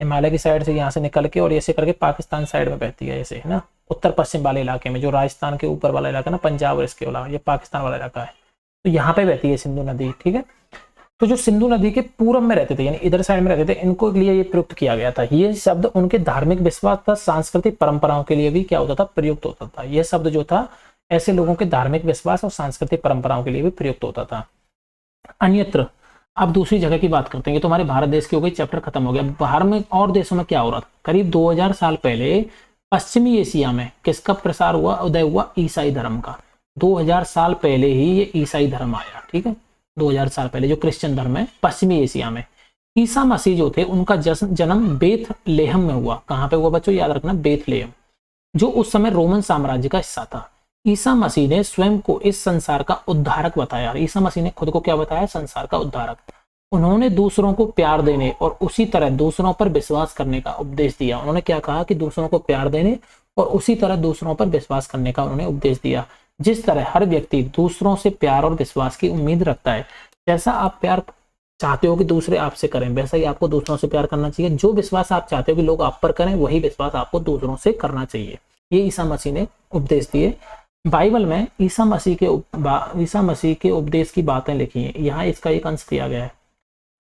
A: हिमालय की साइड से, यहाँ से निकल के और ऐसे करके पाकिस्तान साइड में बहती है, ऐसे है ना, उत्तर पश्चिम वाले इलाके में, जो राजस्थान के ऊपर वाला इलाका ना, पंजाब और इसके अलावा ये पाकिस्तान वाला इलाका है, तो यहाँ पे बहती है सिंधु नदी। ठीक है, तो जो सिंधु नदी के पूर्व में रहते थे, यानी इधर साइड में रहते थे, इनको लिए ये प्रयुक्त किया गया था। ये शब्द उनके धार्मिक विश्वास तथा सांस्कृतिक परंपराओं के लिए भी क्या होता था, प्रयुक्त होता था। यह शब्द जो था ऐसे लोगों के धार्मिक विश्वास और सांस्कृतिक परंपराओं के लिए भी प्रयुक्त होता था। अन्यत्र, अब दूसरी जगह की बात करते हैं। तो हमारे भारत देश की हो गई, चैप्टर खत्म हो गया। बाहर में और देशों में क्या हो रहा था, करीब 2000 साल पहले पश्चिमी एशिया में किसका प्रसार हुआ, उदय हुआ, ईसाई धर्म का। 2000 साल पहले ही ये ईसाई धर्म आया, ठीक है। 2000 साल पहले जो क्रिश्चियन धर्म है पश्चिमी एशिया में। ईसा मसीह जो थे उनका जन्म बेथलेहम में हुआ। कहाँ पे हुआ बच्चों, याद रखना, बेथलेहम, जो उस समय रोमन साम्राज्य का हिस्सा था। ईसा मसीह ने स्वयं को इस संसार का उद्धारक बताया। ईसा मसीह ने खुद को क्या बताया, संसार का उद्धारक। उन्होंने दूसरों को प्यार देने और उसी तरह दूसरों पर विश्वास करने का उपदेश दिया। उन्होंने क्या कहा कि दूसरों को प्यार देने और उसी तरह दूसरों पर विश्वास करने का उन्होंने उपदेश दिया। जिस तरह हर व्यक्ति दूसरों से प्यार और विश्वास की उम्मीद रखता है, जैसा आप प्यार चाहते हो कि दूसरे आपसे करें, वैसा ही आपको दूसरों से प्यार करना चाहिए। जो विश्वास आप चाहते हो कि लोग आप पर करें, वही विश्वास आपको दूसरों से करना चाहिए। ये ईसा मसीह ने उपदेश दिए। बाइबल में ईसा मसीह के उपदेश की बातें लिखी हैं। यहाँ इसका एक अंश दिया गया है,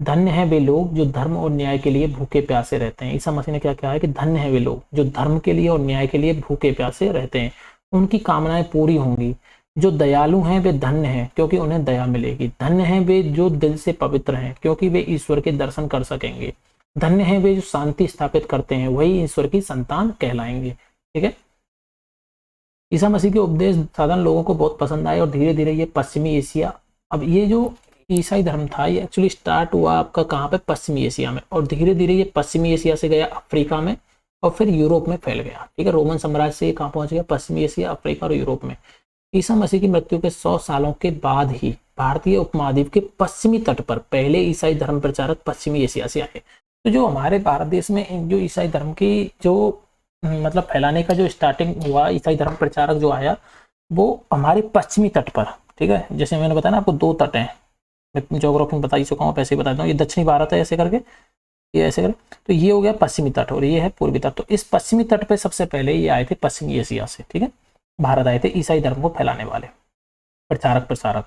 A: धन्य है वे लोग जो धर्म और न्याय के लिए भूखे प्यासे रहते हैं। ईसा मसीह ने क्या कहा है कि धन्य है वे लोग जो धर्म के लिए और न्याय के लिए भूखे प्यासे रहते हैं, उनकी कामनाएं पूरी होंगी। जो दयालु हैं वे धन्य हैं, क्योंकि उन्हें दया मिलेगी। धन्य हैं वे जो दिल से पवित्र हैं, क्योंकि वे ईश्वर के दर्शन कर सकेंगे। धन्य हैं वे जो शांति स्थापित करते हैं, वही ईश्वर की संतान कहलाएंगे। ठीक है। ईसा मसीह के उपदेश साधारण लोगों को बहुत पसंद आए और धीरे धीरे ये पश्चिमी एशिया, अब ये जो ईसाई धर्म था ये एक्चुअली स्टार्ट हुआ आपका कहाँ पे, पश्चिमी एशिया में, और धीरे धीरे ये पश्चिमी एशिया से गया अफ्रीका में और फिर यूरोप में फैल गया। ठीक है। रोमन साम्राज्य से कहाँ पहुंच गया, पश्चिमी एशिया, अफ्रीका और यूरोप में। ईसा मसीह की मृत्यु के 100 सालों के बाद ही भारतीय उपमहाद्वीप के पश्चिमी तट पर पहले ईसाई धर्म प्रचारक पश्चिमी एशिया से आए। तो जो हमारे भारत देश में जो ईसाई धर्म की जो मतलब फैलाने का जो स्टार्टिंग हुआ, ईसाई धर्म प्रचारक जो आया वो हमारे पश्चिमी तट पर, ठीक है। जैसे मैंने बताया ना आपको 2 तट हैं, मैं ज्योग्राफी में बता ही चुका हूँ, ऐसे ही बताता हूँ। ये दक्षिणी भारत है ऐसे करके, ये ऐसे करके, तो ये हो गया पश्चिमी तट और ये है पूर्वी तट। तो इस पश्चिमी तट पे सबसे पहले ये आए थे पश्चिमी एशिया से, ठीक है, भारत आए थे ईसाई धर्म को फैलाने वाले प्रचारक।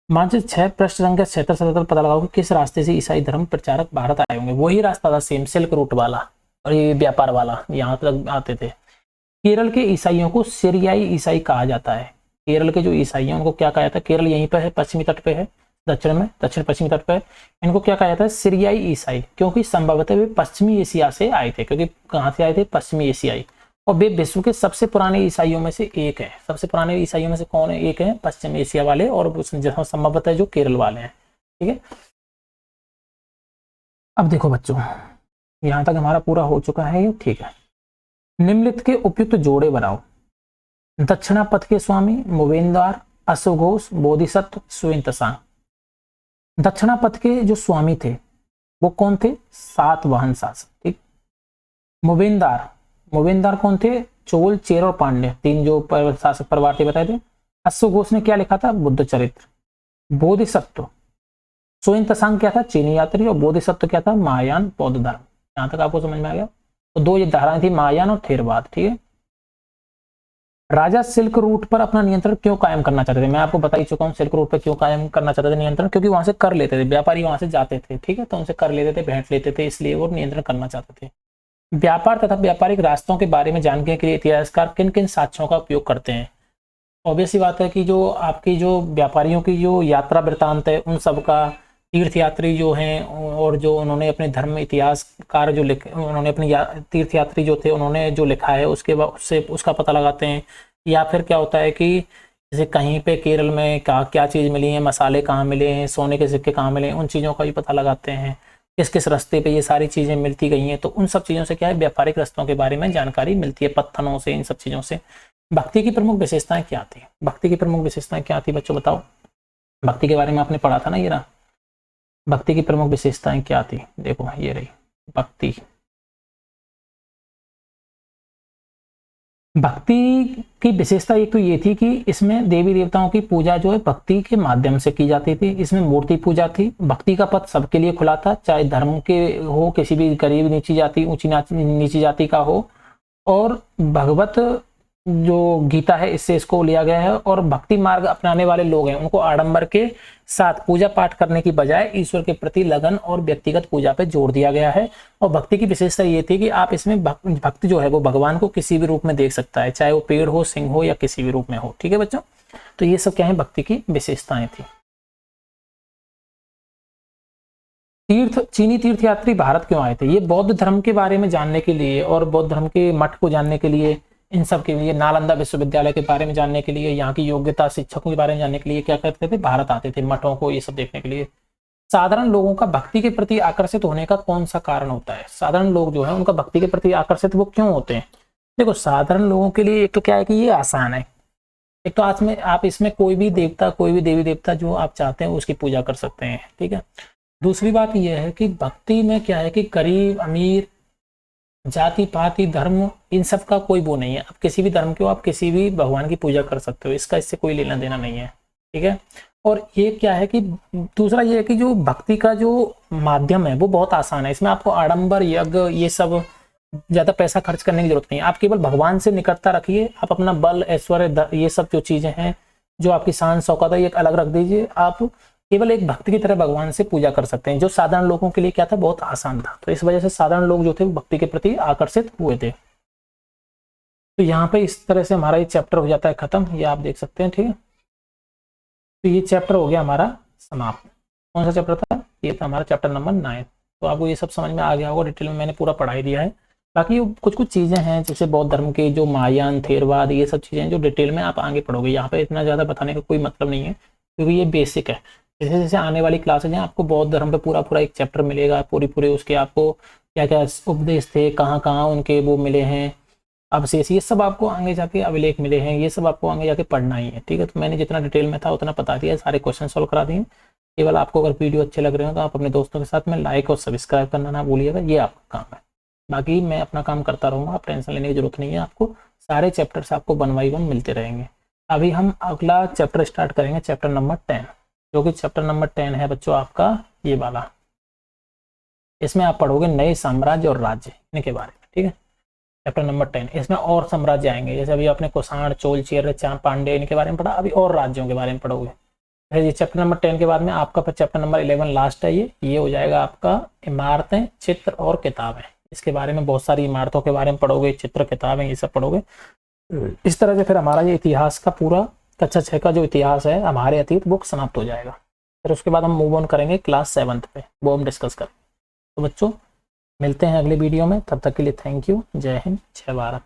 A: मानचित्र 6 पृष्ठ संख्या 76-77 पता लगाओ कि किस रास्ते से ईसाई धर्म प्रचारक भारत आए होंगे। वही रास्ता था सेम, सिल्क रूट वाला और ये व्यापार वाला, यहाँ तक आते थे। केरल के ईसाइयों को सीरियाई ईसाई कहा जाता है। केरल के जो ईसाई हैं उनको क्या कहा जाता है, केरल यहीं पर है, पश्चिमी तट पे है, दक्षिण पश्चिमी तट पे, इनको क्या कहा जाता है, सीरियाई ईसाई, क्योंकि संभवतः वे पश्चिमी एशिया से आए थे। क्योंकि कहाँ से आए थे, पश्चिमी एशियाई, और वे विश्व के सबसे पुराने ईसाइयों में से एक है। सबसे पुराने ईसाइयों में से कौन है, एक है पश्चिमी एशिया वाले, और संभवतः जो केरल वाले हैं। ठीक है। अब देखो बच्चों, यहाँ तक हमारा पूरा हो चुका है ये, ठीक है। निम्नलिखित के उपयुक्त जोड़े बनाओ। दक्षिणापथ के स्वामी मोवेंदार, अश्वघोष, बोधिसत्व, स्वयं तसांग। दक्षिणापथ के जो स्वामी थे वो कौन थे, सातवाहन शासक। ठीक। मोवेंदार कौन थे, चोल, चेर और पांड्य, 3 जो शासक परिवार थे बताए थे। अश्वघोष ने क्या लिखा था, बुद्ध चरित्र। बोधिसत्व, स्वयं तसांग क्या था, चीनी यात्री, और बोधिसत्व क्या था, महायान बौद्ध धर्म। यहां तक आपको समझ में आ गया। तो 2 ये धाराएं थी, महायान और थेरवाद। ठीक है। राजा सिल्क रूट पर अपना नियंत्रण क्यों कायम करना चाहते थे, मैं आपको बता ही चुका हूँ सिल्क रूट पर क्यों कायम करना चाहते थे नियंत्रण, क्योंकि वहां से कर लेते थे, व्यापारी वहां से जाते थे, ठीक है, तो उनसे कर लेते थे, भेंट लेते थे, इसलिए वो नियंत्रण करना चाहते थे। व्यापार तथा व्यापारिक रास्तों के बारे में जानने के लिए इतिहासकार किन किन साक्ष्यों का उपयोग करते हैं। ऑब्वियसली बात है कि जो आपकी जो व्यापारियों की जो यात्रा वृत्तांत है, उन सबका, तीर्थयात्री जो हैं और जो उन्होंने अपने धर्म इतिहासकार जो लिखे, उन्होंने अपने तीर्थयात्री जो थे उन्होंने जो लिखा है उसके बाद उससे उसका पता लगाते हैं। या फिर क्या होता है कि जैसे कहीं पे केरल में क्या चीज़ मिली है, मसाले कहाँ मिले हैं, सोने के सिक्के कहाँ मिले हैं, उन चीज़ों का भी पता लगाते हैं। किस किस रास्ते पे ये सारी चीज़ें मिलती गई हैं, तो उन सब चीज़ों से क्या है, व्यापारिक रास्तों के बारे में जानकारी मिलती है, पत्थरों से, इन सब चीज़ों से। भक्ति की प्रमुख विशेषताएं क्या थी, भक्ति की प्रमुख विशेषताएं क्या थी बच्चों, बताओ। भक्ति के बारे में आपने पढ़ा था ना, ये रहा भक्ति की प्रमुख विशेषताएं क्या थी। देखो ये रही भक्ति की विशेषता एक तो ये थी कि इसमें देवी देवताओं की पूजा जो है भक्ति के माध्यम से की जाती थी। इसमें मूर्ति पूजा थी। भक्ति का पथ सबके लिए खुला था, चाहे धर्म के हो, किसी भी गरीब नीची जाति नीची जाति का हो। और भगवत जो गीता है इससे इसको लिया गया है। और भक्ति मार्ग अपनाने वाले लोग हैं उनको आडंबर के साथ पूजा पाठ करने की बजाय ईश्वर के प्रति लगन और व्यक्तिगत पूजा पे जोर दिया गया है। और भक्ति की विशेषता ये थी कि आप इसमें भक्त जो है वो भगवान को किसी भी रूप में देख सकता है, चाहे वो पेड़ हो, सिंह हो या किसी भी रूप में हो। ठीक है बच्चों, तो ये सब क्या है, भक्ति की विशेषताएं थी। चीनी तीर्थयात्री भारत क्यों आए थे? ये बौद्ध धर्म के बारे में जानने के लिए और बौद्ध धर्म के मठ को जानने के लिए, इन सब के लिए, नालंदा विश्वविद्यालय के बारे में जानने के लिए, यहाँ की योग्यता शिक्षकों के बारे में जानने के लिए क्या करते थे? भारत आते थे, मठों को ये सब देखने के लिए। साधारण लोगों का भक्ति के प्रति आकर्षित होने का कौन सा कारण होता है? साधारण लोग जो है उनका भक्ति के प्रति आकर्षित वो क्यों होते हैं? देखो, साधारण लोगों के लिए एक तो क्या है कि ये आसान है। एक तो आज में आप इसमें कोई भी देवता, कोई भी देवी देवता जो आप चाहते हैं उसकी पूजा कर सकते हैं, ठीक है। दूसरी बात यह है कि भक्ति में क्या है कि गरीब अमीर, जाति पाति धर्म, इन सब का कोई वो नहीं है। आप किसी भी धर्म के हो, आप किसी भी भगवान की पूजा कर सकते हो, इसका इससे कोई लेना देना नहीं है, ठीक है। और ये क्या है कि दूसरा ये है कि जो भक्ति का जो माध्यम है वो बहुत आसान है। इसमें आपको आडंबर, यज्ञ, ये सब ज्यादा पैसा खर्च करने की जरूरत नहीं है। आप केवल भगवान से निकटता रखिए, आप अपना बल, ऐश्वर्य, ये सब जो चीजें हैं, जो आपकी शान शौकत है, ये अलग रख दीजिए। आप केवल एक भक्त की तरह भगवान से पूजा कर सकते हैं, जो साधारण लोगों के लिए क्या था, बहुत आसान था। तो इस वजह से साधारण लोग जो थे वो भक्ति के प्रति आकर्षित हुए थे। तो यहाँ पे इस तरह से हमारा ये चैप्टर हो जाता है खत्म, ये आप देख सकते हैं, ठीक है। तो ये चैप्टर हो गया हमारा समाप्त। कौन सा चैप्टर था? ये था हमारा चैप्टर नंबर 9। तो आपको ये सब समझ में आ गया होगा, डिटेल में मैंने पूरा पढ़ाई दिया है। बाकी कुछ कुछ चीज़ें हैं जैसे बौद्ध धर्म के जो महायान, थेरवाद, ये सब चीज़ें जो डिटेल में आप आगे पढ़ोगे। यहाँ पे इतना ज़्यादा बताने का कोई मतलब नहीं है क्योंकि ये बेसिक है। जैसे जैसे आने वाली क्लासेज हैं आपको बौद्ध धर्म पे पूरा पूरा एक चैप्टर मिलेगा, पूरे उसके आपको क्या क्या उपदेश थे, कहाँ कहाँ उनके वो मिले हैं, अवशेष, ये सब आपको आगे जाके अभिलेख मिले हैं, ये सब आपको आगे जाके पढ़ना ही है, ठीक है। तो मैंने जितना डिटेल में था उतना बता दिया, सारे क्वेश्चन सॉल्व करा दिए। केवल आपको अगर वीडियो अच्छे लग रहे हो तो आप अपने दोस्तों के साथ में लाइक और सब्सक्राइब करना ना भूलिएगा, ये आपका काम है। बाकी मैं अपना काम करता रहूँगा, आप टेंशन लेने की जरूरत नहीं है। आपको सारे चैप्टर्स आपको 1 बाय 1 मिलते रहेंगे। अभी हम अगला चैप्टर स्टार्ट करेंगे, चैप्टर नंबर 10, जो कि चैप्टर नंबर 10 है बच्चों आपका ये वाला। इसमें आप पढ़ोगे नए साम्राज्य और राज्य इनके बारे में, ठीक है। चैप्टर नंबर 10, इसमें और साम्राज्य आएंगे। जैसे अभी आपने कुषाण, चोल, चेर, पांडे, इनके बारे में पढ़ा, अभी और राज्यों के बारे में पढ़ोगे। ये चैप्टर नंबर 10 के बाद में आपका फिर चैप्टर नंबर 11 लास्ट है, ये हो जाएगा आपका इमारतें, चित्र और किताबें। इसके बारे में बहुत सारी इमारतों के बारे में पढ़ोगे, चित्र, किताबें, ये सब पढ़ोगे। इस तरह से फिर हमारा ये इतिहास का पूरा कक्षा 6 का जो इतिहास है हमारे अतीत वो समाप्त हो जाएगा। फिर उसके बाद हम मूव ऑन करेंगे क्लास 7 पे, वो हम डिस्कस करेंगे। तो बच्चों मिलते हैं अगले वीडियो में, तब तक के लिए थैंक यू। जय हिंद, जय भारत।